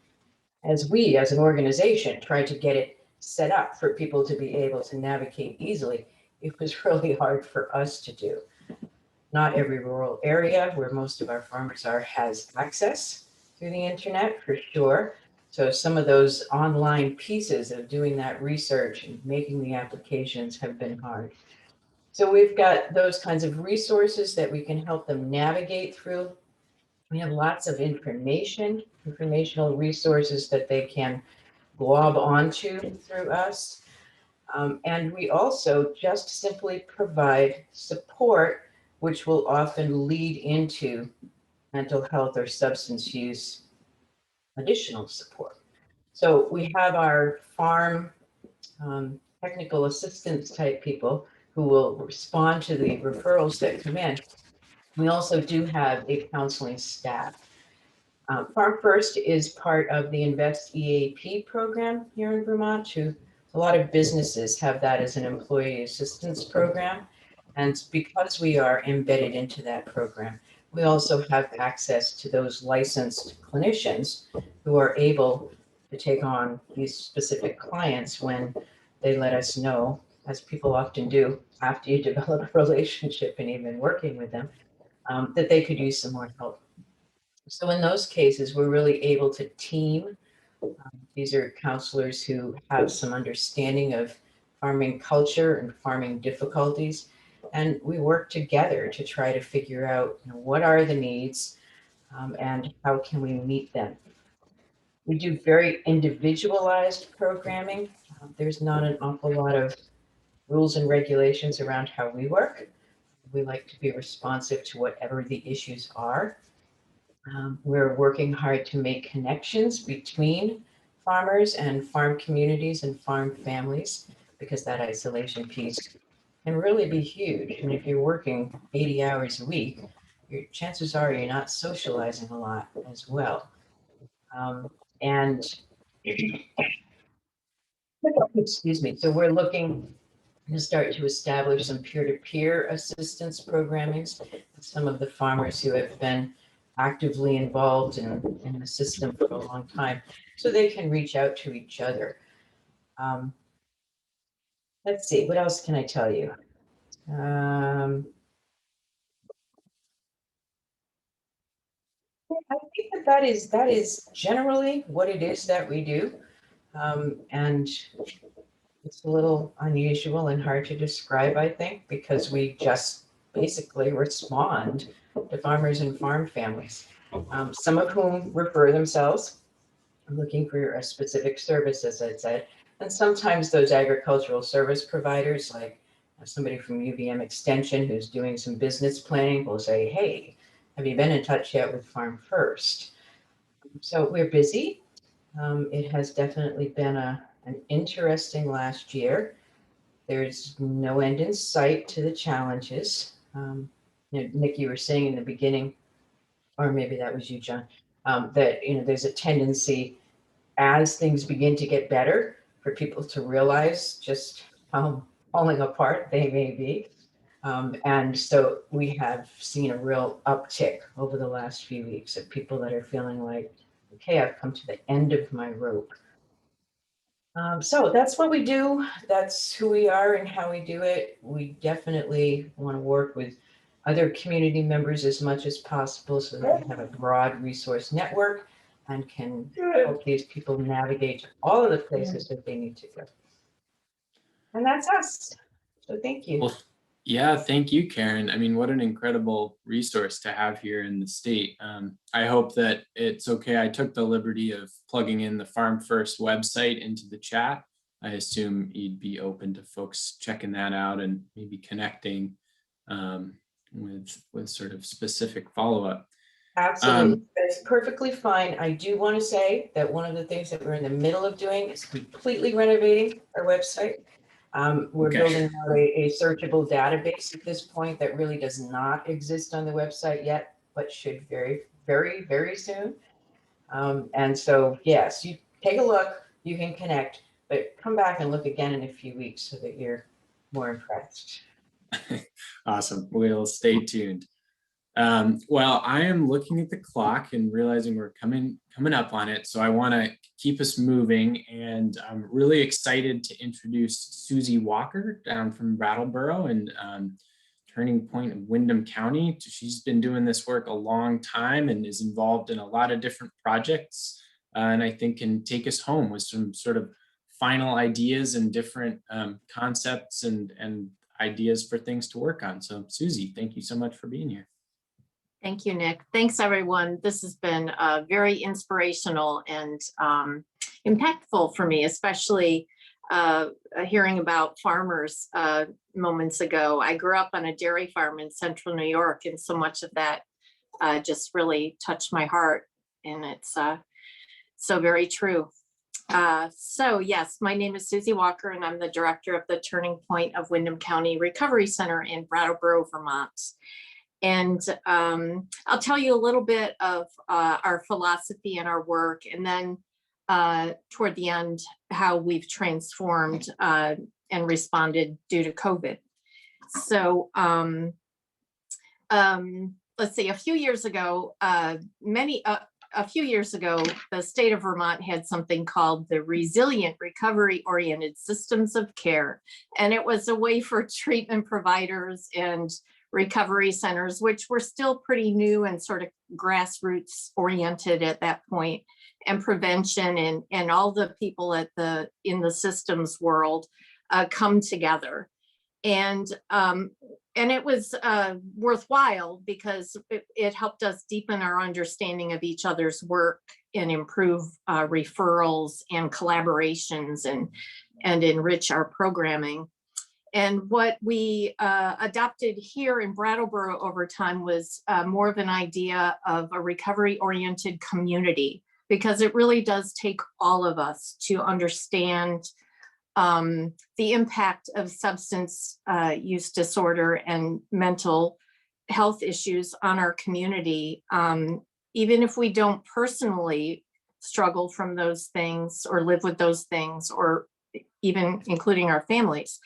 As we, as an organization, tried to get it set up for people to be able to navigate easily, it was really hard for us to do. Not every rural area where most of our farmers are has access through the internet, for sure. So some of those online pieces of doing that research and making the applications have been hard. So we've got those kinds of resources that we can help them navigate through. We have lots of informational resources that they can glob onto through us. And we also just simply provide support, which will often lead into mental health or substance use additional support. So we have our farm technical assistance type people who will respond to the referrals that come in. We also do have a counseling staff. Farm First is part of the Invest EAP program here in Vermont. Too. A lot of businesses have that as an employee assistance program. And because we are embedded into that program, we also have access to those licensed clinicians who are able to take on these specific clients when they let us know, as people often do after you develop a relationship and even working with them, that they could use some more help. So in those cases, we're really able to team. These are counselors who have some understanding of farming culture and farming difficulties. And we work together to try to figure out, what are the needs and how can we meet them. We do very individualized programming. There's not an awful lot of rules and regulations around how we work. We like to be responsive to whatever the issues are. We're working hard to make connections between farmers and farm communities and farm families, because that isolation piece can really be huge. And if you're working 80 hours a week, your chances are you're not socializing a lot as well. And excuse me, so we're looking to start to establish some peer-to-peer assistance programmings with some of the farmers who have been actively involved in the system for a long time, so they can reach out to each other. Let's see, what else can I tell you? I think that is generally what it is that we do. And it's a little unusual and hard to describe, I think, because we just basically respond to farmers and farm families, some of whom refer themselves, looking for a specific service, as I said. And sometimes those agricultural service providers, like somebody from UVM Extension who's doing some business planning, will say, hey, have you been in touch yet with Farm First? So we're busy. It has definitely been an interesting last year. There's no end in sight to the challenges. Nick, you were saying in the beginning, or maybe that was you, John, that there's a tendency as things begin to get better for people to realize just how falling apart they may be. And so we have seen a real uptick over the last few weeks of people that are feeling like, okay, I've come to the end of my rope. So that's what we do. That's who we are and how we do it. We definitely want to work with other community members as much as possible so that we have a broad resource network and can help these people navigate all of the places that they need to go. And that's us. So thank you. Well, yeah, thank you, Karen. I mean, what an incredible resource to have here in the state. I hope that it's okay. I took the liberty of plugging in the Farm First website into the chat. I assume you'd be open to folks checking that out and maybe connecting with sort of specific follow-up. Absolutely. That's perfectly fine. I do want to say that one of the things that we're in the middle of doing is completely renovating our website. We're building out a searchable database at this point that really does not exist on the website yet, but should very, very, very soon. And so, yes, you take a look, you can connect, but come back and look again in a few weeks so that you're more impressed. Awesome. We'll stay tuned. Well, I am looking at the clock and realizing we're coming up on it. So I want to keep us moving, and I'm really excited to introduce Susie Walker down from Brattleboro and Turning Point of Windham County. She's been doing this work a long time and is involved in a lot of different projects, and I think can take us home with some sort of final ideas and different concepts and ideas for things to work on. So Susie, thank you so much for being here. Thank you, Nick. Thanks, everyone. This has been very inspirational and impactful for me, especially hearing about farmers moments ago. I grew up on a dairy farm in central New York, and so much of that just really touched my heart. And it's so very true. So yes, my name is Susie Walker, and I'm the director of the Turning Point of Windham County Recovery Center in Brattleboro, Vermont. And I'll tell you a little bit of our philosophy and our work, and then toward the end, how we've transformed and responded due to COVID. So let's see, a few years ago, the state of Vermont had something called the Resilient Recovery-Oriented Systems of Care. And it was a way for treatment providers and recovery centers, which were still pretty new and sort of grassroots oriented at that point, and prevention and all the people in the systems world come together. And it was worthwhile because it helped us deepen our understanding of each other's work and improve referrals and collaborations and enrich our programming. And what we adopted here in Brattleboro over time was more of an idea of a recovery-oriented community, because it really does take all of us to understand the impact of substance use disorder and mental health issues on our community, even if we don't personally struggle from those things or live with those things, or even including our families.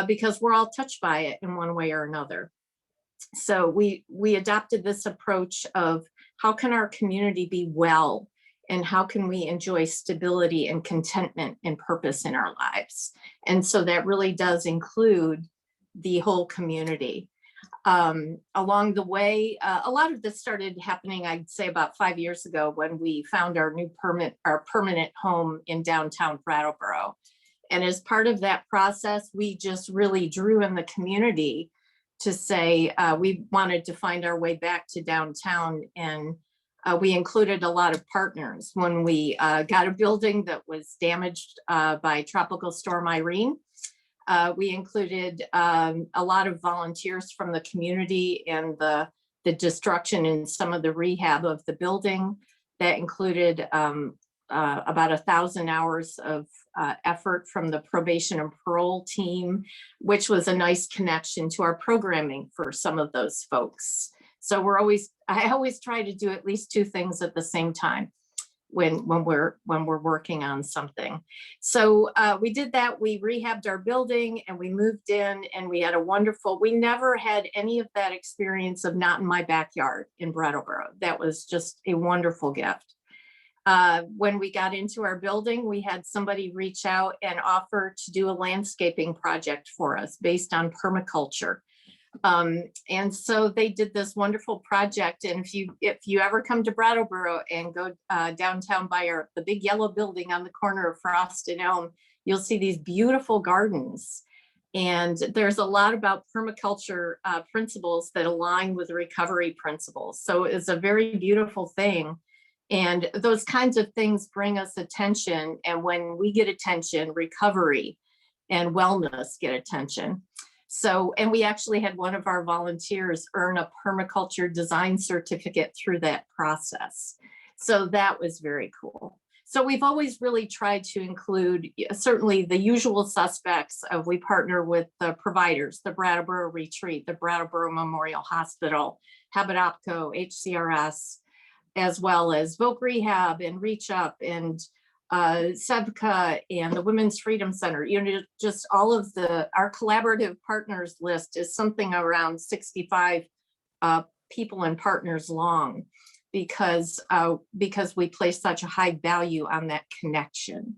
Because we're all touched by it in one way or another. So we adopted this approach of how can our community be well, and how can we enjoy stability and contentment and purpose in our lives. And so that really does include the whole community. Along the way, a lot of this started happening, I'd say about 5 years ago, when we found our permanent home in downtown Brattleboro. And as part of that process, we just really drew in the community to say we wanted to find our way back to downtown. And we included a lot of partners. When we got a building that was damaged by Tropical Storm Irene, we included a lot of volunteers from the community and the destruction and some of the rehab of the building. That included about 1,000 hours of effort from the probation and parole team, which was a nice connection to our programming for some of those folks. So I always try to do at least two things at the same time when we're working on something. So we did that. We rehabbed our building and we moved in, and we had we never had any of that experience of not in my backyard in Brattleboro. That was just a wonderful gift. When we got into our building, we had somebody reach out and offer to do a landscaping project for us based on permaculture. And so they did this wonderful project. And if you ever come to Brattleboro and go downtown by the big yellow building on the corner of Frost and Elm, you'll see these beautiful gardens. And there's a lot about permaculture principles that align with recovery principles. So it's a very beautiful thing. And those kinds of things bring us attention. And when we get attention, recovery and wellness get attention. So, and we actually had one of our volunteers earn a permaculture design certificate through that process. So that was very cool. So we've always really tried to include certainly the usual suspects of, we partner with the providers, the Brattleboro Retreat, the Brattleboro Memorial Hospital, Habit OpCo, HCRS, as well as Voc Rehab and Reach Up and SEBCA and the Women's Freedom Center. You know, just all of our collaborative partners list is something around 65 people and partners long, because we place such a high value on that connection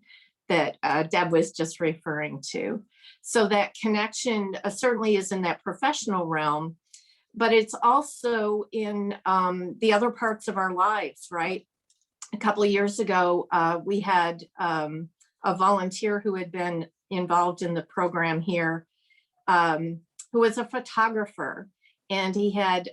that Deb was just referring to. So that connection certainly is in that professional realm, but it's also in the other parts of our lives, right? A couple of years ago, we had a volunteer who had been involved in the program here, who was a photographer, and he had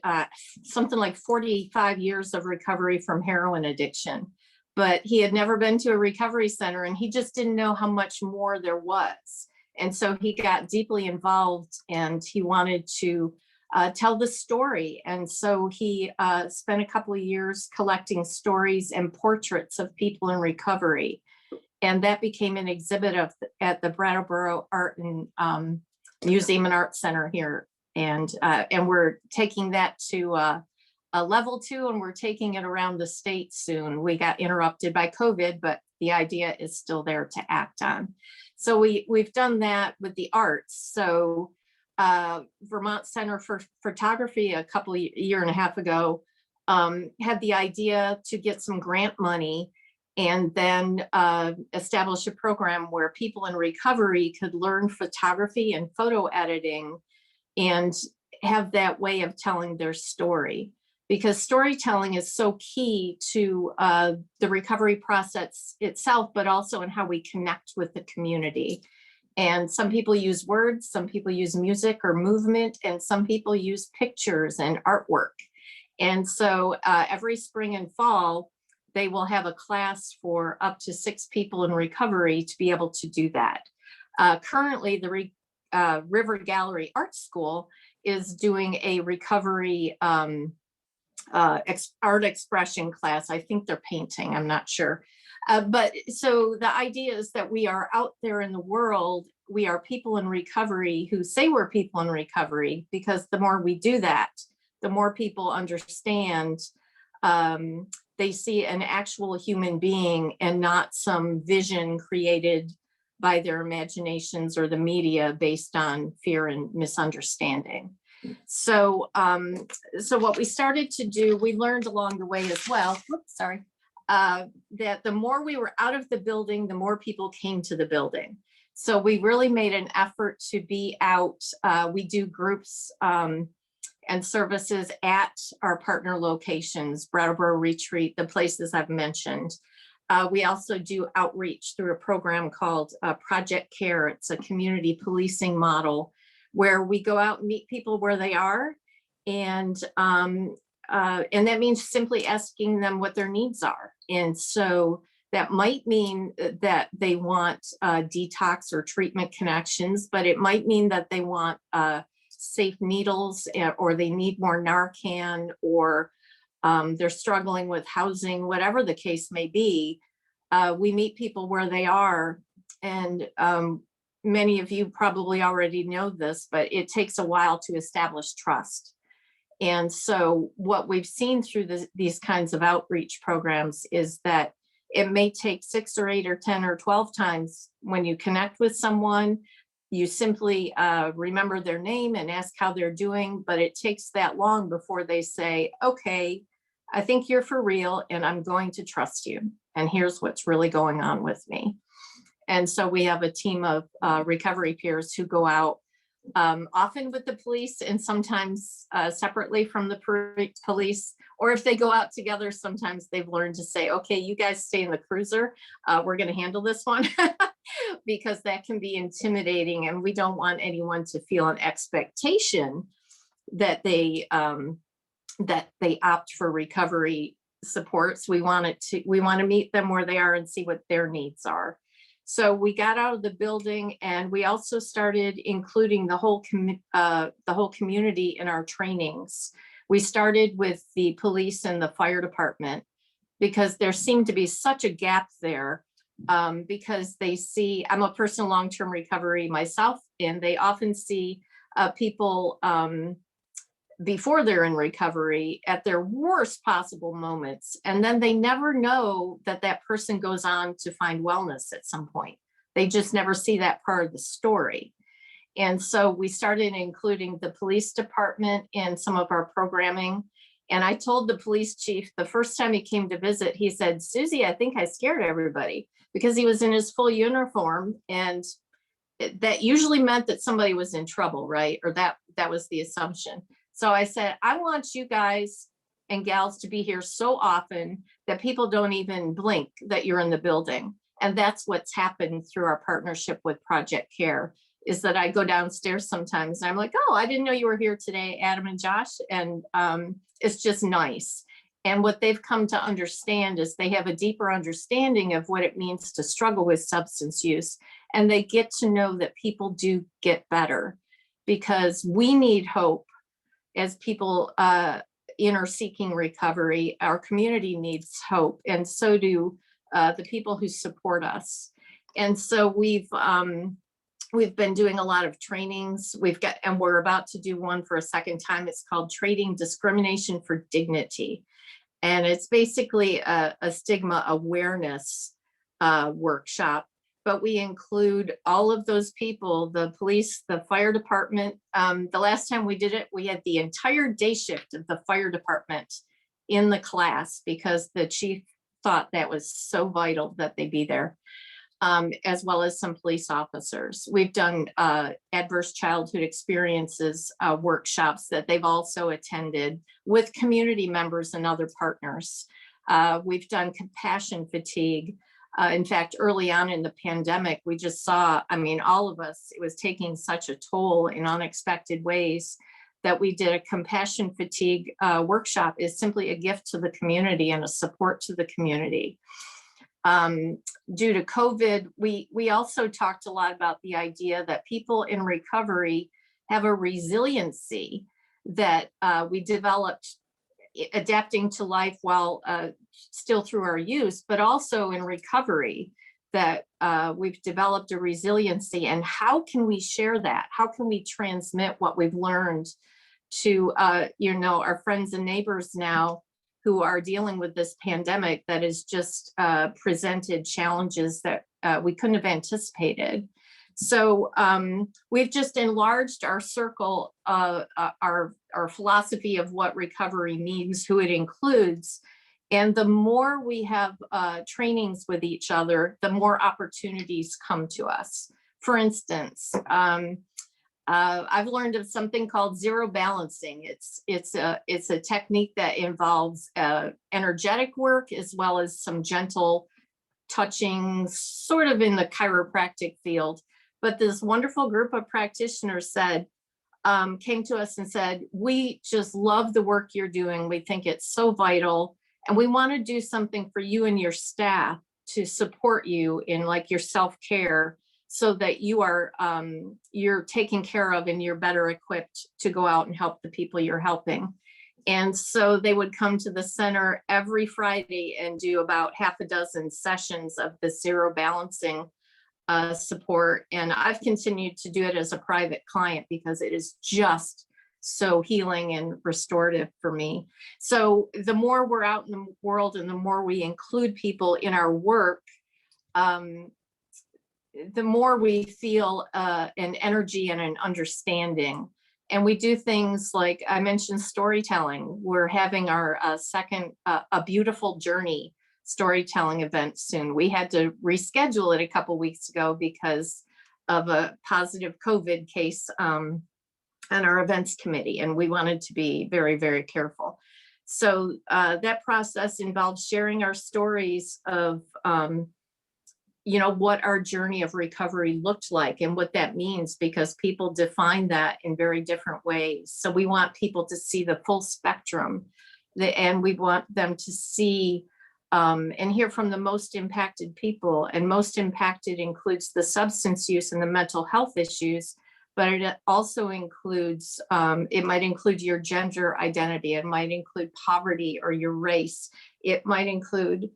something like 45 years of recovery from heroin addiction, but he had never been to a recovery center, and he just didn't know how much more there was. And so he got deeply involved, and he wanted to tell the story. And so he spent a couple of years collecting stories and portraits of people in recovery. And that became an exhibit at the Brattleboro Art and Museum and Art Center here. And we're taking that to a level 2, and we're taking it around the state soon. We got interrupted by COVID, but the idea is still there to act on. So we've done that with the arts. So Vermont Center for Photography a year and a half ago had the idea to get some grant money and then establish a program where people in recovery could learn photography and photo editing and have that way of telling their story. Because storytelling is so key to the recovery process itself, but also in how we connect with the community. And some people use words, some people use music or movement, and some people use pictures and artwork. And so every spring and fall, they will have a class for up to 6 people in recovery to be able to do that. Currently, the River Gallery Art School is doing a recovery art expression class. I think they're painting, I'm not sure. But so the idea is that we are out there in the world. We are people in recovery who say we're people in recovery, because the more we do that, the more people understand they see an actual human being and not some vision created by their imaginations or the media based on fear and misunderstanding. So, so what we started to do, we learned along the way as well, that the more we were out of the building, the more people came to the building. So we really made an effort to be out. We do groups and services at our partner locations, Brattleboro Retreat, the places I've mentioned. We also do outreach through a program called Project Care. It's a community policing model where we go out and meet people where they are. And that means simply asking them what their needs are. And so that might mean that they want detox or treatment connections, but it might mean that they want safe needles, or they need more Narcan, or they're struggling with housing, whatever the case may be. We meet people where they are. And many of you probably already know this, but it takes a while to establish trust. And so what we've seen through these kinds of outreach programs is that it may take 6 or 8 or 10 or 12 times when you connect with someone, you simply remember their name and ask how they're doing, but it takes that long before they say, okay, I think you're for real and I'm going to trust you. And here's what's really going on with me. And so we have a team of recovery peers who go out often with the police and sometimes separately from the police, or if they go out together, sometimes they've learned to say, okay, you guys stay in the cruiser. We're going to handle this one because that can be intimidating. And we don't want anyone to feel an expectation that they opt for recovery supports. We want to meet them where they are and see what their needs are. So we got out of the building, and we also started including the whole community in our trainings. We started with the police and the fire department because there seemed to be such a gap there, because they see, I'm a person in long-term recovery myself, and they often see people before they're in recovery at their worst possible moments. And then they never know that that person goes on to find wellness at some point. They just never see that part of the story. And so we started including the police department in some of our programming. And I told the police chief the first time he came to visit, he said, "Susie, I think I scared everybody," because he was in his full uniform. And that usually meant that somebody was in trouble, right? Or that was the assumption. So I said, I want you guys and gals to be here so often that people don't even blink that you're in the building. And that's what's happened through our partnership with Project Care, is that I go downstairs sometimes and I'm like, "Oh, I didn't know you were here today, Adam and Josh." And it's just nice. And what they've come to understand is they have a deeper understanding of what it means to struggle with substance use. And they get to know that people do get better, because we need hope as people in or seeking recovery. Our community needs hope, and so do the people who support us. And so we've been doing a lot of trainings. And we're about to do one for a second time. It's called Trading Discrimination for Dignity. And it's basically a stigma awareness workshop. But we include all of those people, the police, the fire department. The last time we did it, we had the entire day shift of the fire department in the class, because the chief thought that was so vital that they be there, as well as some police officers. We've done adverse childhood experiences workshops that they've also attended with community members and other partners. We've done compassion fatigue. In fact, early on in the pandemic, we just saw, all of us, it was taking such a toll in unexpected ways that we did a compassion fatigue workshop. Is simply a gift to the community and a support to the community. Due to COVID, we also talked a lot about the idea that people in recovery have a resiliency that we developed adapting to life while still through our use, but also in recovery, that we've developed a resiliency. And how can we share that? How can we transmit what we've learned to our friends and neighbors now who are dealing with this pandemic that has just presented challenges that we couldn't have anticipated? So we've just enlarged our circle, our philosophy of what recovery means, who it includes. And the more we have trainings with each other, the more opportunities come to us. For instance, I've learned of something called zero balancing. It's a technique that involves energetic work as well as some gentle touching, sort of in the chiropractic field. But this wonderful group of practitioners came to us and said, "We just love the work you're doing. We think it's so vital. And we want to do something for you and your staff to support you in like your self-care, so that you are you're taken care of and you're better equipped to go out and help the people you're helping." And so they would come to the center every Friday and do about half a dozen sessions of the zero balancing support. And I've continued to do it as a private client because it is just so healing and restorative for me. So the more we're out in the world and the more we include people in our work, the more we feel an energy and an understanding. And we do things like I mentioned storytelling. We're having our second A Beautiful Journey storytelling event soon. We had to reschedule it a couple weeks ago because of a positive COVID case on our events committee, and we wanted to be very, very careful. So that process involves sharing our stories of what our journey of recovery looked like and what that means, because people define that in very different ways. So we want people to see the full spectrum, and we want them to see and hear from the most impacted people. And most impacted includes the substance use and the mental health issues, but it also includes, it might include your gender identity, it might include poverty or your race, it might include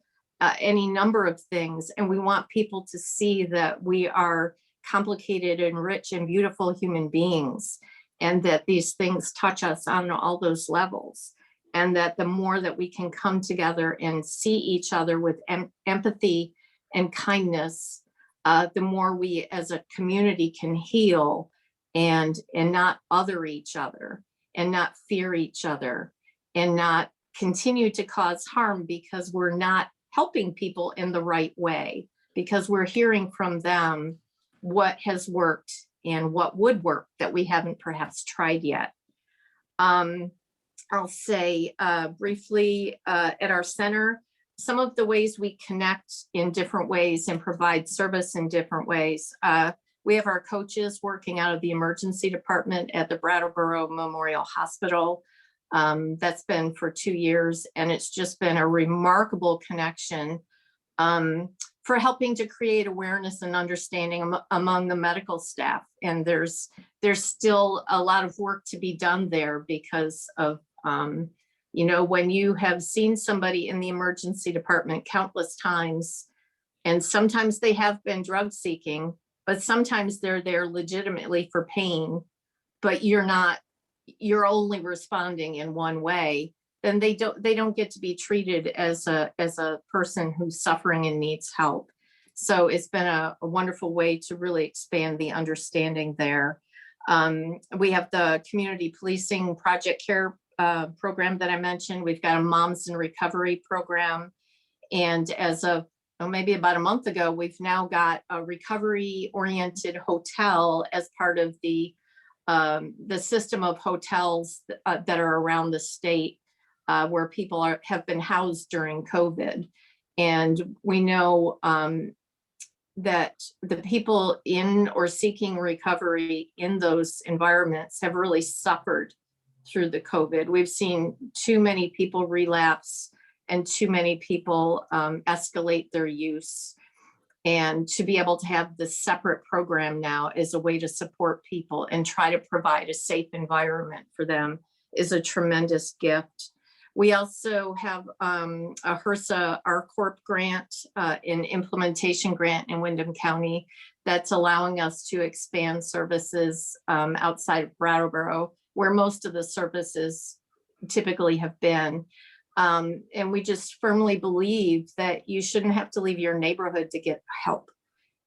any number of things. And we want people to see that we are complicated and rich and beautiful human beings. and that these things touch us on all those levels. And that the more that we can come together and see each other with empathy and kindness, the more we as a community can heal and not other each other and not fear each other and not continue to cause harm because we're not helping people in the right way, because we're hearing from them what has worked and what would work that we haven't perhaps tried yet. I'll say briefly at our center, some of the ways we connect in different ways and provide service in different ways. We have our coaches working out of the emergency department at the Brattleboro Memorial Hospital. That's been for 2 years, and it's just been a remarkable connection for helping to create awareness and understanding among the medical staff. And there's still a lot of work to be done there because of, you know, when you have seen somebody in the emergency department countless times, and sometimes they have been drug seeking, but sometimes they're there legitimately for pain, but you're only responding in one way, then they don't get to be treated as a person who's suffering and needs help. So it's been a wonderful way to really expand the understanding there. We have the community policing project care program that I mentioned. We've got a moms in recovery program. And as of maybe about a month ago, we've now got a recovery oriented hotel as part of the system of hotels that are around the state where people have been housed during COVID. And we know that the people in or seeking recovery in those environments have really suffered through the COVID. We've seen too many people relapse and too many people escalate their use. And to be able to have this separate program now as a way to support people and try to provide a safe environment for them is a tremendous gift. We also have a HRSA RCorp grant, an implementation grant in Windham County that's allowing us to expand services outside of Brattleboro, where most of the services typically have been. And we just firmly believe that you shouldn't have to leave your neighborhood to get help.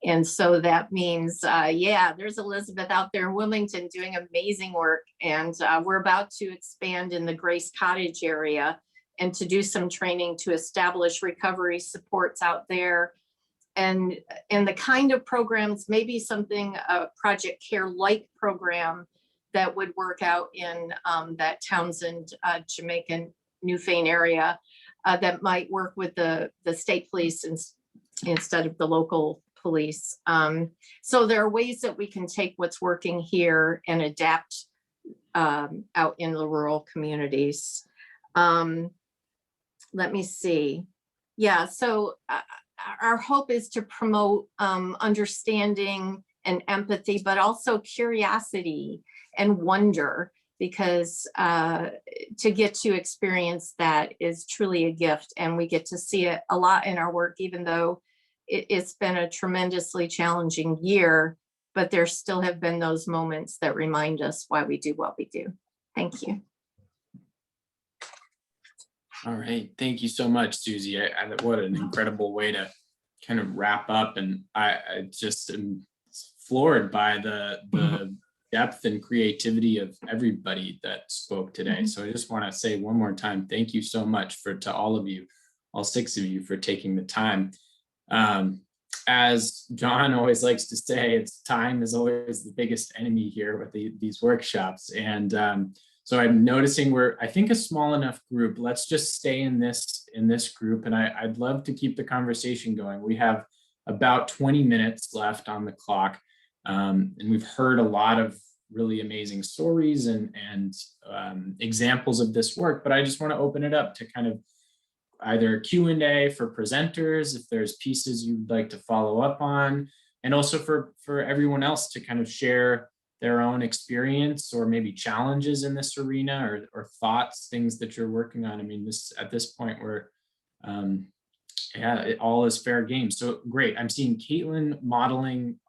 And so that means, yeah, there's Elizabeth out there in Wilmington doing amazing work. And we're about to expand in the Grace Cottage area and to do some training to establish recovery supports out there. And the kind of programs, maybe something, a Project Care-like program that would work out in that Townsend, Jamaican, Newfane area that might work with the state police instead of the local police. So there are ways that we can take what's working here and adapt out in the rural communities. Let me see. Yeah, so our hope is to promote understanding and empathy, but also curiosity and wonder, because to get to experience that is truly a gift, and we get to see it a lot in our work, even though it's been a tremendously challenging year, but there still have been those moments that remind us why we do what we do. Thank you. All right, thank you so much, Susie. What an incredible way to kind of wrap up, and I just am floored by the depth and creativity of everybody that spoke today. So I just want to say one more time, thank you so much to all of you, all 6 of you, for taking the time. As John always likes to say, time is always the biggest enemy here with these workshops. And so I'm noticing we're, I think, a small enough group. Let's just stay in this group, and I'd love to keep the conversation going. We have about 20 minutes left on the clock. And we've heard a lot of really amazing stories and examples of this work, but I just want to open it up to kind of either Q&A for presenters, if there's pieces you'd like to follow up on, and also for everyone else to kind of share their own experience or maybe challenges in this arena or thoughts, things that you're working on. I mean, at this point, we're Yeah, all is fair game. So great. I'm seeing Caitlin modeling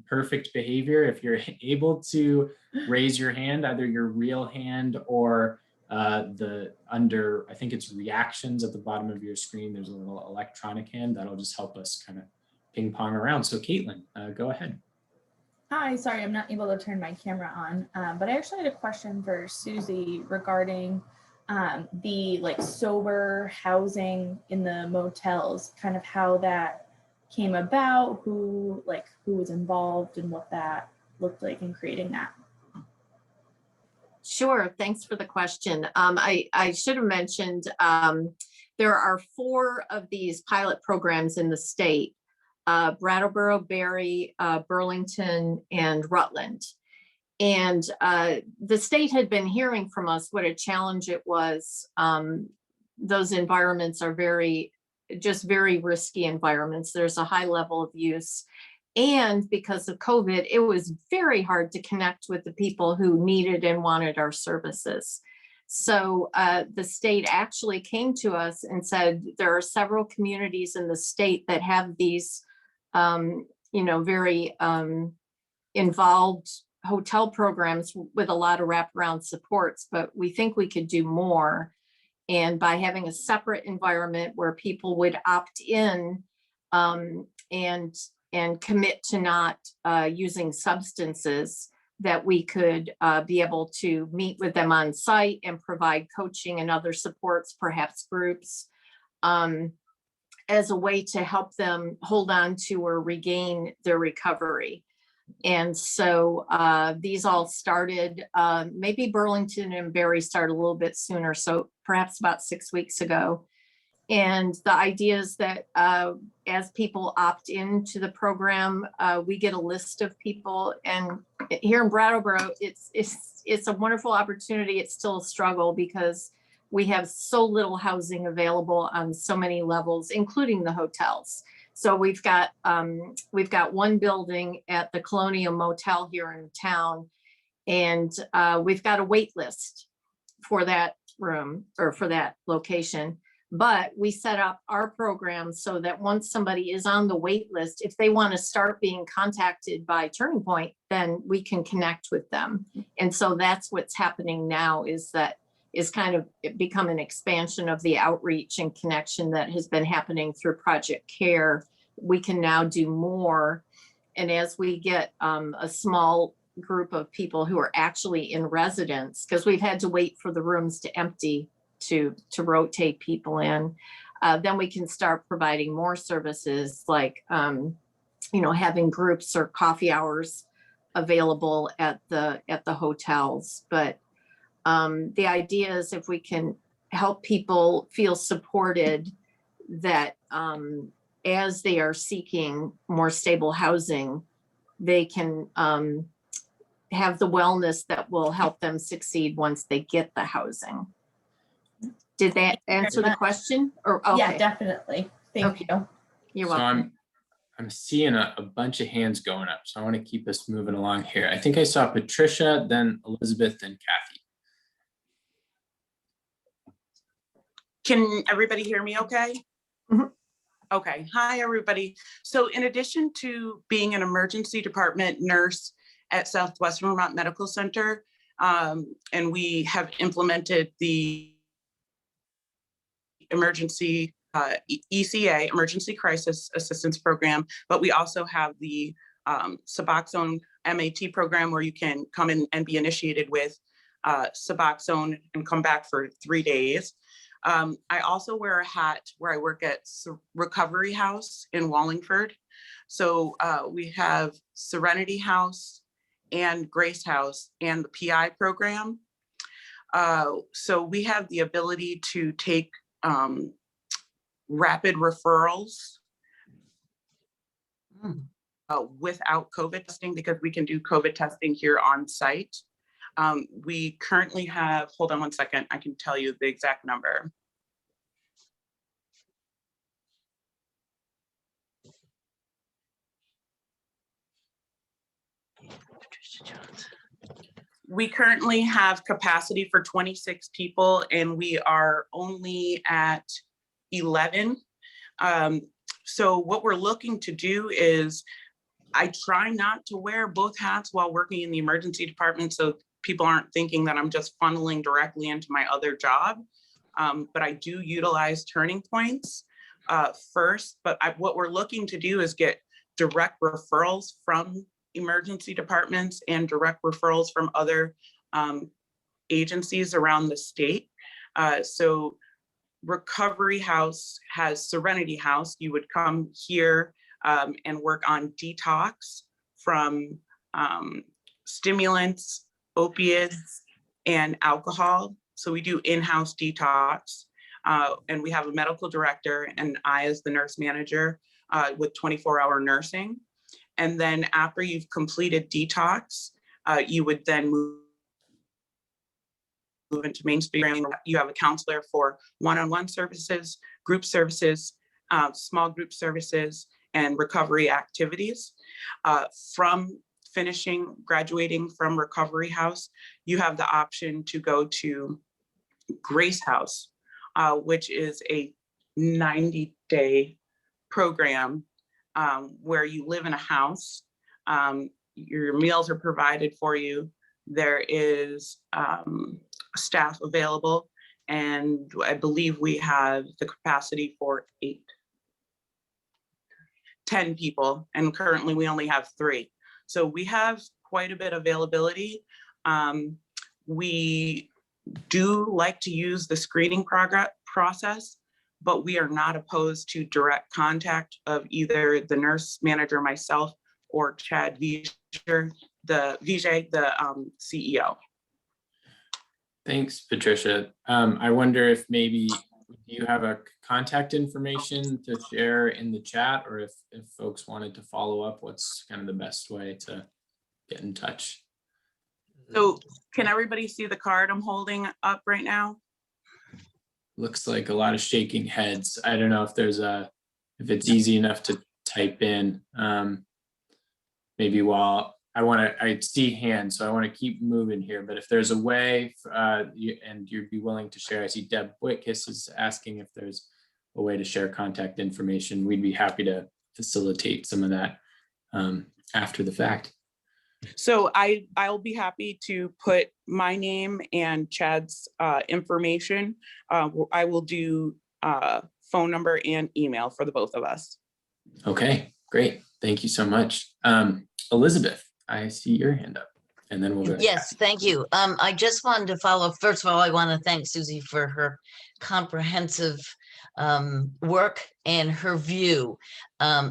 perfect behavior. If you're able to raise your hand, either your real hand or the under, I think it's reactions at the bottom of your screen. There's a little electronic hand that'll just help us kind of ping pong around. So Caitlin, go ahead. Hi, sorry, I'm not able to turn my camera on, but I actually had a question for Susie regarding the like sober housing in the motels, kind of how that came about, who was involved and what that looked like in creating that. Sure, thanks for the question. I should have mentioned there are 4 of these pilot programs in the state. Brattleboro, Barry, Burlington, and Rutland. And the state had been hearing from us what a challenge it was. Those environments are very risky environments. There's a high level of use. And because of COVID, it was very hard to connect with the people who needed and wanted our services. So the state actually came to us and said, there are several communities in the state that have these very involved hotel programs with a lot of wraparound supports, but we think we could do more. And by having a separate environment where people would opt in and commit to not using substances, that we could be able to meet with them on site and provide coaching and other supports, perhaps groups, as a way to help them hold on to or regain their recovery. And so these all started, maybe Burlington and Barry started a little bit sooner, so perhaps about 6 weeks ago. And the idea is that as people opt into the program, we get a list of people. And here in Brattleboro, it's a wonderful opportunity. It's still a struggle because we have so little housing available on so many levels, including the hotels. So we've got one building at the Colonial Motel here in town, and we've got a wait list for that room or for that location. But we set up our program so that once somebody is on the wait list, if they want to start being contacted by Turning Point, then we can connect with them. And so that's what's happening now, is kind of become an expansion of the outreach and connection that has been happening through Project Care. We can now do more. And as we get a small group of people who are actually in residence, because we've had to wait for the rooms to empty to rotate people in, then we can start providing more services like, having groups or coffee hours available at the hotels. But the idea is if we can help people feel supported, that as they are seeking more stable housing, they can have the wellness that will help them succeed once they get the housing. Did that answer the question? Or okay. Yeah, definitely. Thank you. You're So welcome. I'm seeing a bunch of hands going up, so I want to keep us moving along here. I think I saw Patricia, then Elizabeth, then Kathy. Can everybody hear me okay? Mhm. Okay. Hi, everybody. So in addition to being an emergency department nurse at Southwestern Vermont Medical Center, and we have implemented the emergency ECA, Emergency Crisis Assistance Program, but we also have the Suboxone MAT program where you can come in and be initiated with Suboxone and come back for 3 days. I also wear a hat where I work at Recovery House in Wallingford. So we have Serenity House and Grace House and the PI program. So we have the ability to take rapid referrals without COVID testing, because we can do COVID testing here on site. We currently have, hold on one second, I can tell you the exact number. We currently have capacity for 26 people, and we are only at 11 So what we're looking to do is, I try not to wear both hats while working in the emergency department, so people aren't thinking that I'm just funneling directly into my other job. But I do utilize turning points first, but what we're looking to do is get direct referrals from emergency departments and direct referrals from other agencies around the state. So Recovery House has Serenity House. You would come here and work on detox from stimulants, opiates, and alcohol. So we do in-house detox, and we have a medical director and I as the nurse manager with 24-hour nursing. And then after you've completed detox, you would then move into mainstream. You have a counselor for one-on-one services, group services, small group services, and recovery activities. From graduating from Recovery House, you have the option to go to Grace House, which is a 90-day program where you live in a house. Your meals are provided for you. There is staff available, and I believe we have the capacity for 10 people, and currently we only have 3. So we have quite a bit of availability. We do like to use the screening process, but we are not opposed to direct contact of either the nurse manager, myself, or Chad Vijay, the CEO. Thanks, Patricia. I wonder if maybe you have a contact information to share in the chat, or if folks wanted to follow up, what's kind of the best way to get in touch? So can everybody see the card I'm holding up right now? Looks like a lot of shaking heads. I don't know if if it's easy enough to type in. Maybe while I see hands, so I want to keep moving here, but if there's a way and you'd be willing to share, I see Deb Witkus is asking if there's a way to share contact information. We'd be happy to facilitate some of that after the fact. So I'll be happy to put my name and Chad's information. I will do phone number and email for the both of us. Okay, great. Thank you so much. Elizabeth, I see your hand up, and then we'll go. Yes, thank you. I just wanted to follow. First of all, I want to thank Susie for her comprehensive work and her view,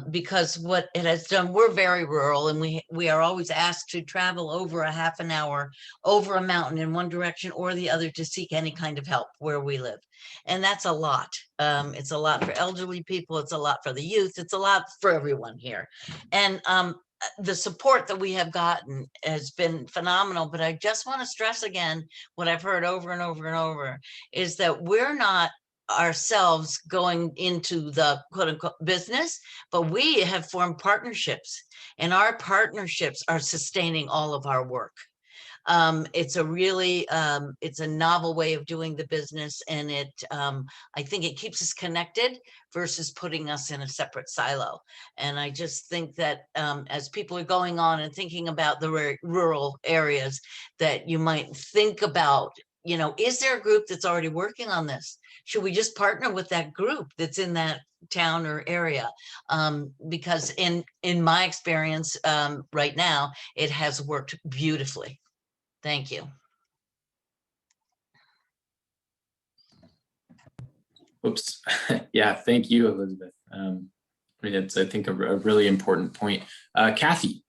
because what it has done, we're very rural, and we are always asked to travel over a half an hour over a mountain in one direction or the other to seek any kind of help where we live. And that's a lot. It's a lot for elderly people. It's a lot for the youth. It's a lot for everyone here. And the support that we have gotten has been phenomenal, but I just want to stress again what I've heard over and over and over is that we're not ourselves going into the quote unquote business, but we have formed partnerships, and our partnerships are sustaining all of our work. It's a really, it's a novel way of doing the business, and I think it keeps us connected versus putting us in a separate silo. And I just think that as people are going on and thinking about the rural areas, that you might think about, is there a group that's already working on this? Should we just partner with that group that's in that town or area? Because in my experience right now, it has worked beautifully. Thank you. Oops. Yeah, thank you, Elizabeth. It's, I think, a really important point. Kathy,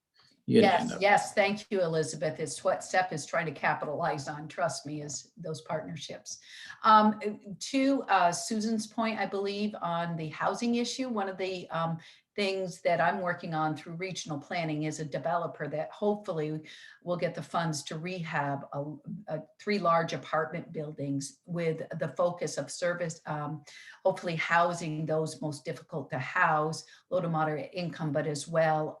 you had a hand up. Yes, thank you, Elizabeth. It's what STEP is trying to capitalize on, trust me, is those partnerships. To Susan's point, I believe, on the housing issue, one of the things that I'm working on through regional planning is a developer that hopefully will get the funds to rehab 3 large apartment buildings with the focus of service, hopefully housing those most difficult to house, low to moderate income, but as well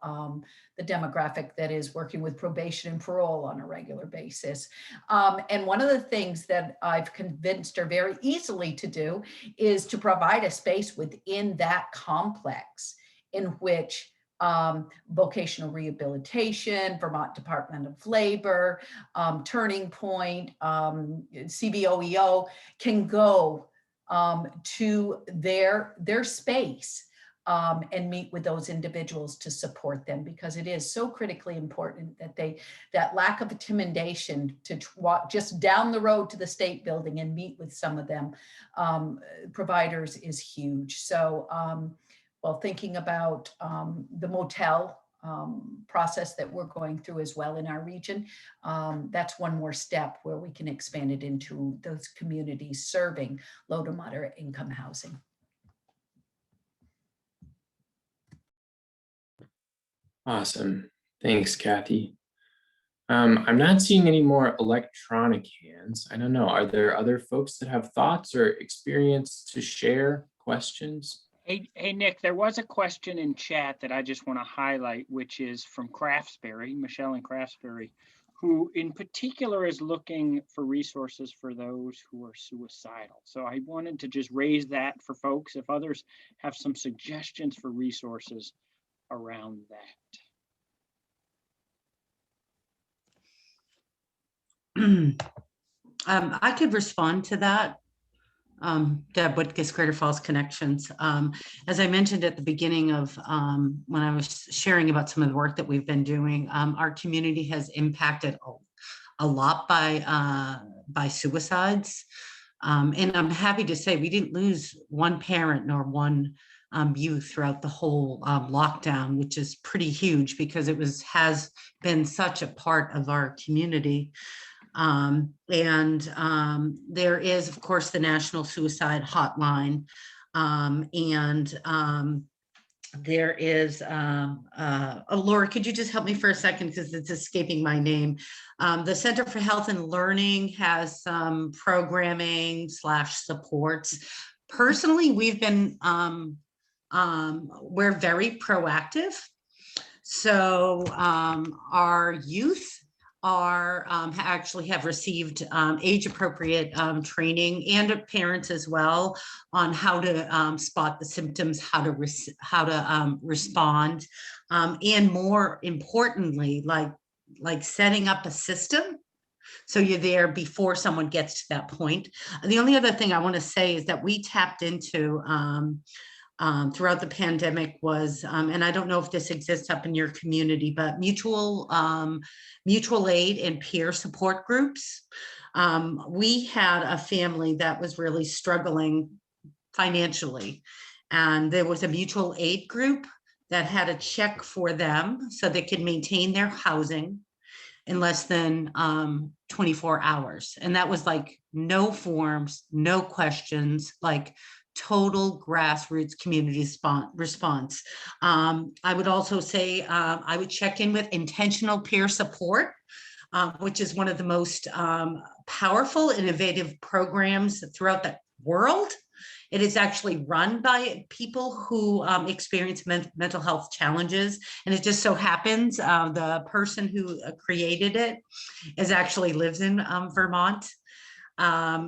the demographic that is working with probation and parole on a regular basis. And one of the things that I've convinced her very easily to do is to provide a space within that complex in which vocational rehabilitation, Vermont Department of Labor, Turning Point, CBOEO can go to their space and meet with those individuals to support them, because it is so critically important that that lack of intimidation to walk just down the road to the state building and meet with some of them providers is huge. So while thinking about the motel process that we're going through as well in our region, that's one more step where we can expand it into those communities serving low to moderate income housing. Awesome. Thanks, Kathy. I'm not seeing any more electronic hands. I don't know. Are there other folks that have thoughts or experience to share, questions? Hey, Nick, there was a question in chat that I just want to highlight, which is from Craftsbury, Michelle in Craftsbury, who in particular is looking for resources for those who are suicidal. So I wanted to just raise that for folks, if others have some suggestions for resources around that. I could respond to that. Deb Witkus, Greater Falls Connections. As I mentioned at the beginning of when I was sharing about some of the work that we've been doing, our community has impacted a lot by suicides. And I'm happy to say we didn't lose one parent nor one youth throughout the whole lockdown, which is pretty huge because it has been such a part of our community. There is, of course, the National Suicide Hotline, there is, Laura, could you just help me for a second because it's escaping my name. The Center for Health and Learning has some programming / supports. Personally, we've been, we're very proactive. So our youth actually have received age-appropriate training, and parents as well, on how to spot the symptoms, how to respond, and more importantly, like setting up a system so you're there before someone gets to that point. The only other thing I want to say is that we tapped into throughout the pandemic was, and I don't know if this exists up in your community, but mutual aid and peer support groups. We had a family that was really struggling financially, and there was a mutual aid group that had a check for them so they could maintain their housing in less than 24 hours. And that was like no forms, no questions, like total grassroots community response. I would also say I would check in with intentional peer support, which is one of the most powerful, innovative programs throughout the world. It is actually run by people who experience mental health challenges. And it just so happens the person who created it actually lives in Vermont.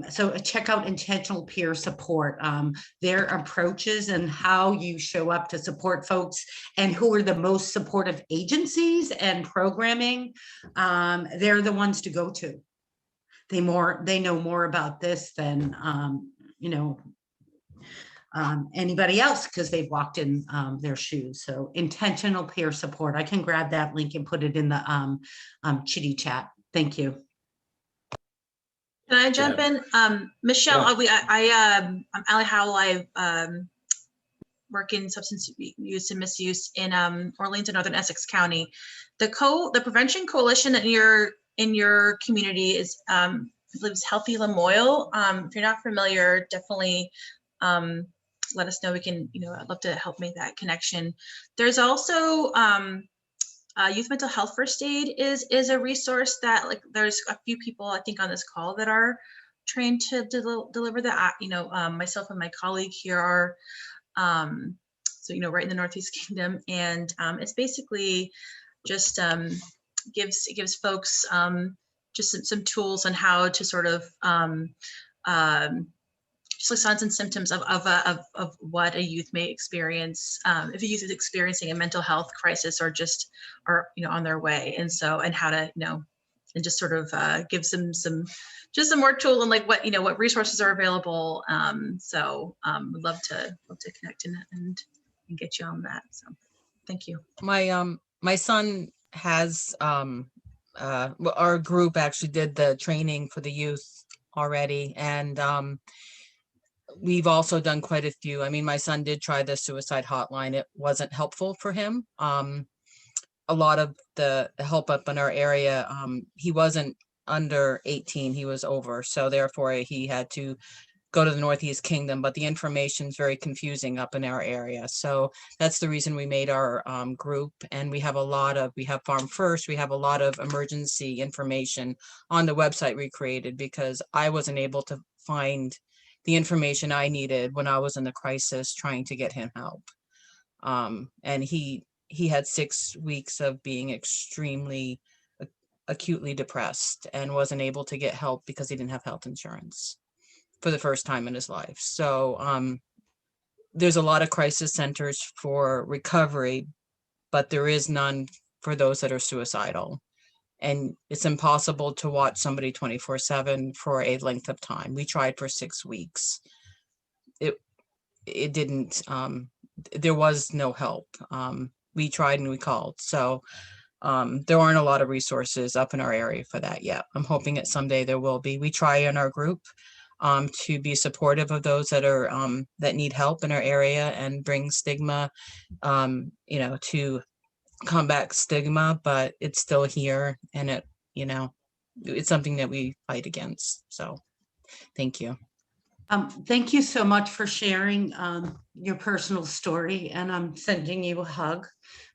So check out intentional peer support, their approaches and how you show up to support folks and who are the most supportive agencies and programming. They're the ones to go to. They know more about this than, anybody else because they've walked in their shoes. So intentional peer support. I can grab that link and put it in the chitty chat. Thank you. Can I jump in? Michelle, Yeah. I'm Ali Howell. I work in substance use and misuse in Orleans and Northern Essex County. The Prevention Coalition that in your community is lives Healthy Lamoille. If you're not familiar, definitely let us know. We can, I'd love to help make that connection. There's also Youth Mental Health First Aid is a resource that, like, there's a few people I think on this call that are trained to deliver that. Myself and my colleague here are, right in the Northeast Kingdom, and it's basically just gives folks just some tools on how to sort of just like signs and symptoms of what a youth may experience if a youth is experiencing a mental health crisis or are on their way, and how to and just sort of gives them some more tool and like what resources are available. We'd love to connect and get you on that. So thank you. My son has our group actually did the training for the youth already, and we've also done quite a few. I mean, my son did try the suicide hotline. It wasn't helpful for him. A lot of the help up in our area, he wasn't under 18, he was over. So therefore he had to go to the Northeast Kingdom, but the information is very confusing up in our area. So that's the reason we made our group. And we have Farm First, we have a lot of emergency information on the website we created, because I wasn't able to find the information I needed when I was in the crisis trying to get him help. And he had 6 weeks of being extremely acutely depressed and wasn't able to get help because he didn't have health insurance for the first time in his life. So there's a lot of crisis centers for recovery, but there is none for those that are suicidal. And it's impossible to watch somebody 24/7 for a length of time. We tried for 6 weeks. It didn't, there was no help. We tried and we called. So there aren't a lot of resources up in our area for that yet. I'm hoping that someday there will be. We try in our group to be supportive of those that are that need help in our area and bring stigma, to combat stigma, but it's still here, and it's something that we fight against. So thank you. Thank you so much for sharing your personal story, and I'm sending you a hug.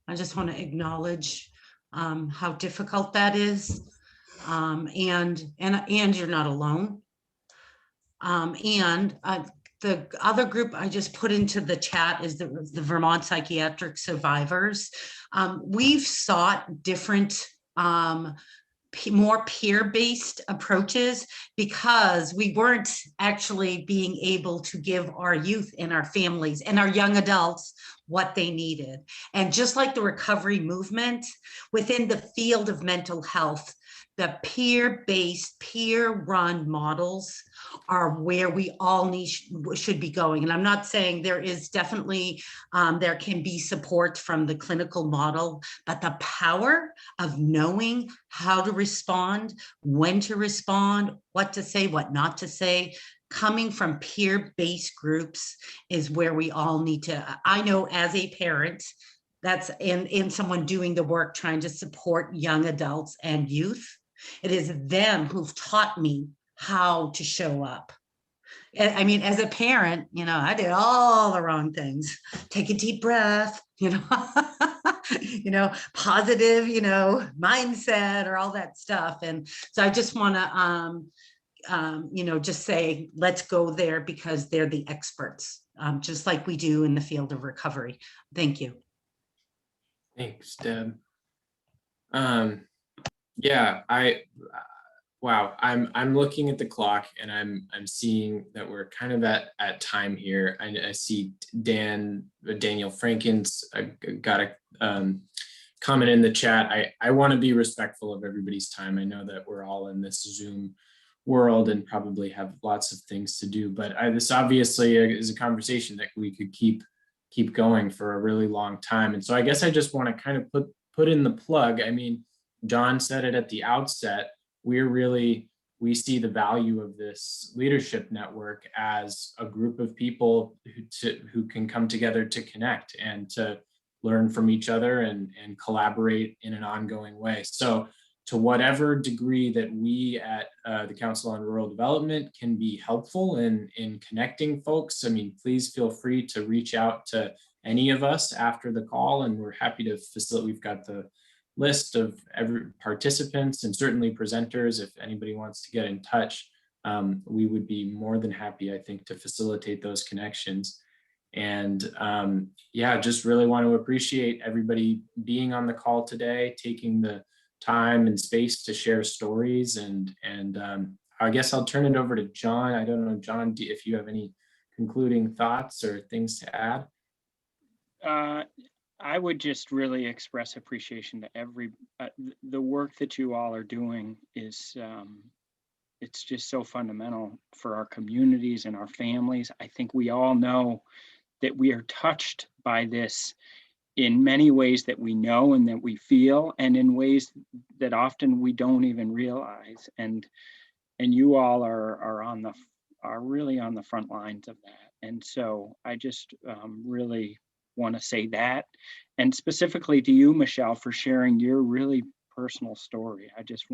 I just want to acknowledge how difficult that is, and you're not alone. The other group I just put into the chat is the Vermont Psychiatric Survivors. We've sought different, more peer-based approaches because we weren't actually being able to give our youth and our families and our young adults what they needed. And just like the recovery movement within the field of mental health, the peer-based, peer-run models are where we all should be going. And I'm not saying there is definitely, there can be support from the clinical model, but the power of knowing how to respond, when to respond, what to say, what not to say, coming from peer-based groups is where we all need to. I know as a parent, that's in someone doing the work, trying to support young adults and youth, it is them who've taught me how to show up. I mean, as a parent, I did all the wrong things. Take a deep breath, positive, mindset or all that stuff. And so I just want to, just say, let's go there because they're the experts, just like we do in the field of recovery. Thank you. Thanks, Deb. Yeah, wow, I'm looking at the clock and I'm seeing that we're kind of at time here. I see Daniel Franken's got a comment in the chat. I want to be respectful of everybody's time. I know that we're all in this Zoom world and probably have lots of things to do, but this obviously is a conversation that we could keep going for a really long time. And so I guess I just want to kind of put in the plug. I mean, John said it at the outset, we see the value of this leadership network as a group of people who can come together to connect and to learn from each other and collaborate in an ongoing way. So to whatever degree that we at the Council on Rural Development can be helpful in connecting folks, I mean, please feel free to reach out to any of us after the call, and we're happy to facilitate. We've got the list of every participants and certainly presenters. If anybody wants to get in touch, we would be more than happy, I think, to facilitate those connections. And yeah, just really want to appreciate everybody being on the call today, taking the time and space to share stories. And I guess I'll turn it over to John. I don't know, John, if you have any concluding thoughts or things to add. I would just really express appreciation to the work that you all are doing is, it's just so fundamental for our communities and our families. I think we all know that we are touched by this in many ways that we know and that we feel, and in ways that often we don't even realize. And you all are really on the front lines of that. And so I just really want to say that, and specifically to you, Michelle, for sharing your really personal story. I just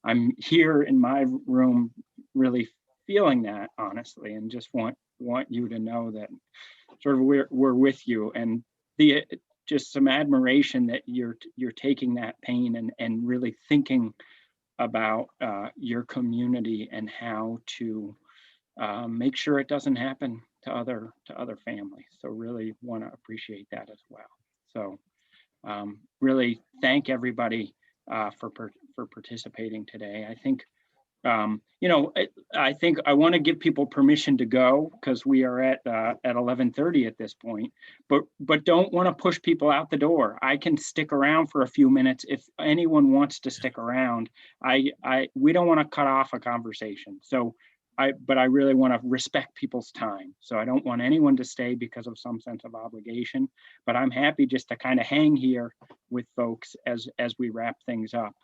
I'm here in my room really feeling that, honestly, and just want you to know that sort of we're with you, and just some admiration that you're taking that pain and really thinking about your community and how to make sure it doesn't happen to other families. So really want to appreciate that as well. So really thank everybody for participating today. I think I think I want to give people permission to go because we are at 11:30 at this point, but don't want to push people out the door. I can stick around for a few minutes if anyone wants to stick around. We don't want to cut off a conversation. But I really want to respect people's time. So I don't want anyone to stay because of some sense of obligation, but I'm happy just to kind of hang here with folks as we wrap things up.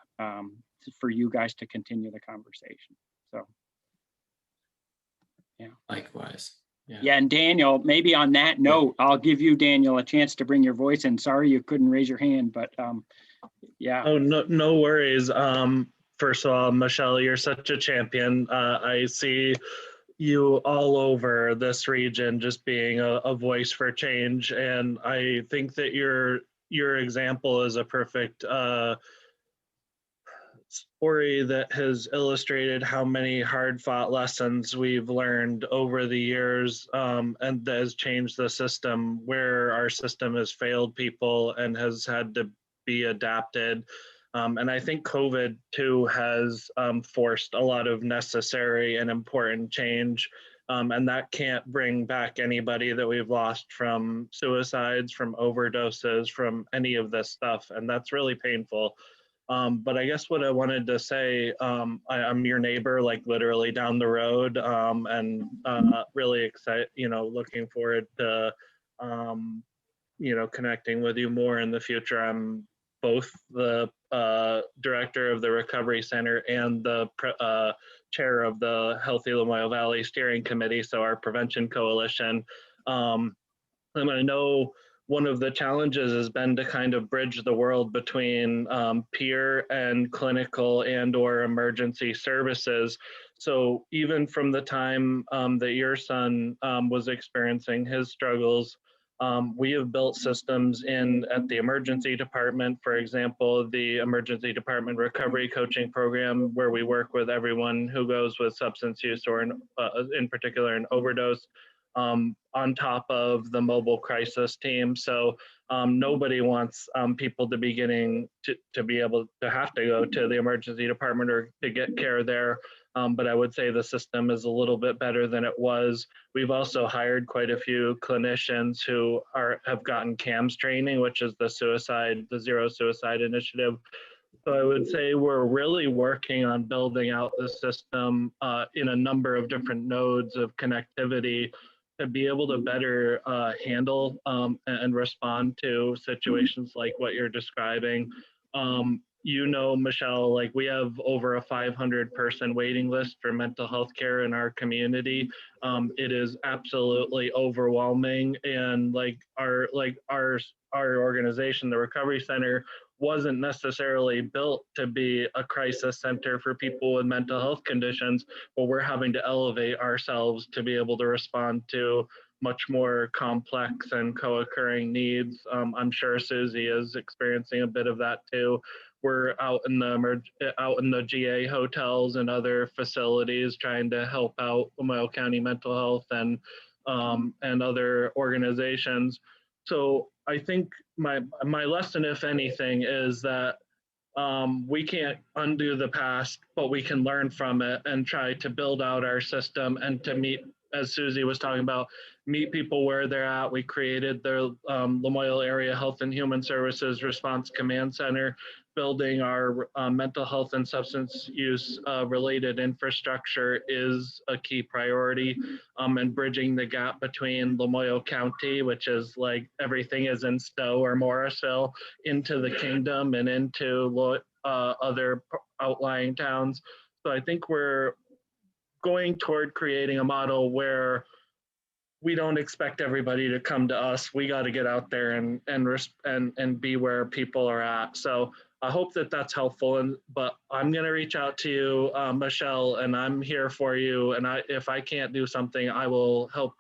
For you guys to continue the conversation. So, yeah. Likewise. Yeah, and Daniel, maybe on that note, I'll give you, Daniel, a chance to bring your voice in. Sorry you couldn't raise your hand, but yeah. Oh, no worries. First of all, Michelle, you're such a champion. I see you all over this region just being a voice for change. And I think that your example is a perfect story that has illustrated how many hard-fought lessons we've learned over the years, and that has changed the system, where our system has failed people and has had to be adapted. And I think COVID too has forced a lot of necessary and important change, and that can't bring back anybody that we've lost from suicides, from overdoses, from any of this stuff, and that's really painful. But I guess what I wanted to say, I'm your neighbor, like literally down the road, and really excited, looking forward to, connecting with you more in the future. I'm both the director of the Recovery Center and the chair of the Healthy Lamoille Valley Steering Committee, so our prevention coalition. And I know one of the challenges has been to kind of bridge the world between peer and clinical and or emergency services. So even from the time that your son was experiencing his struggles, we have built systems at the emergency department, for example, the emergency department recovery coaching program, where we work with everyone who goes with substance use or in particular an overdose, on top of the mobile crisis team. So nobody wants people to be to be able to have to go to the emergency department or to get care there. But I would say the system is a little bit better than it was. We've also hired quite a few clinicians who have gotten CAMS training, which is the Zero Suicide Initiative. So I would say we're really working on building out the system in a number of different nodes of connectivity to be able to better handle and respond to situations like what you're describing. Michelle, like we have over a 500-person waiting list for mental health care in our community. It is absolutely overwhelming, and our organization, the Recovery Center, wasn't necessarily built to be a crisis center for people with mental health conditions, but we're having to elevate ourselves to be able to respond to much more complex and co-occurring needs. I'm sure Susie is experiencing a bit of that too. We're out in the GA hotels and other facilities trying to help out Lamoille County Mental Health and other organizations. So I think my lesson, if anything, is that we can't undo the past, but we can learn from it and try to build out our system and to meet, as Susie was talking about, meet people where they're at. We created the Lamoille Area Health and Human Services Response Command Center, building our mental health and substance use related infrastructure is a key priority, and bridging the gap between Lamoille County, which is like everything is in Stowe or Morrisville, into the kingdom and into other outlying towns. So I think we're going toward creating a model where we don't expect everybody to come to us. We got to get out there and be where people are at. So I hope that that's helpful. But I'm going to reach out to you, Michelle, and I'm here for you. And if I can't do something, I will help.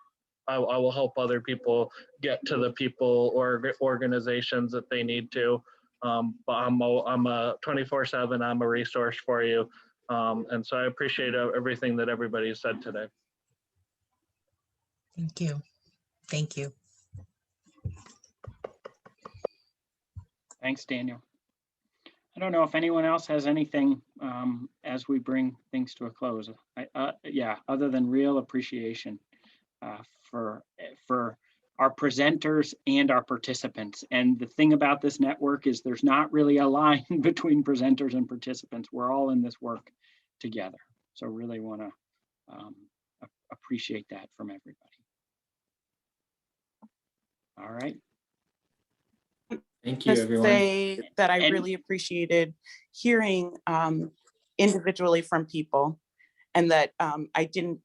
I will help other people get to the people or organizations that they need to. But I'm a 24/7. I'm a resource for you. And so I appreciate everything that everybody said today. Thank you. Thank you. Thanks, Daniel. I don't know if anyone else has anything as we bring things to a close. Yeah, other than real appreciation for our presenters and our participants. And the thing about this network is there's not really a line between presenters and participants. We're all in this work together. So really want to appreciate that from everybody. All right. Thank you, everyone. Say that I really appreciated hearing individually from people, and that I didn't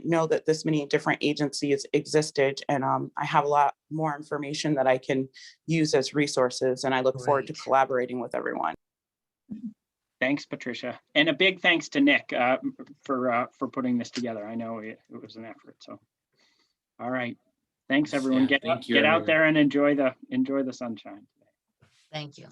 know that this many different agencies existed, and I have a lot more information that I can use as resources, and I look forward to collaborating with everyone. Thanks, Patricia. And a big thanks to Nick for putting this together. I know it was an effort. So, all right. Thanks, everyone. Yeah, Get out there and enjoy the sunshine. Thank you.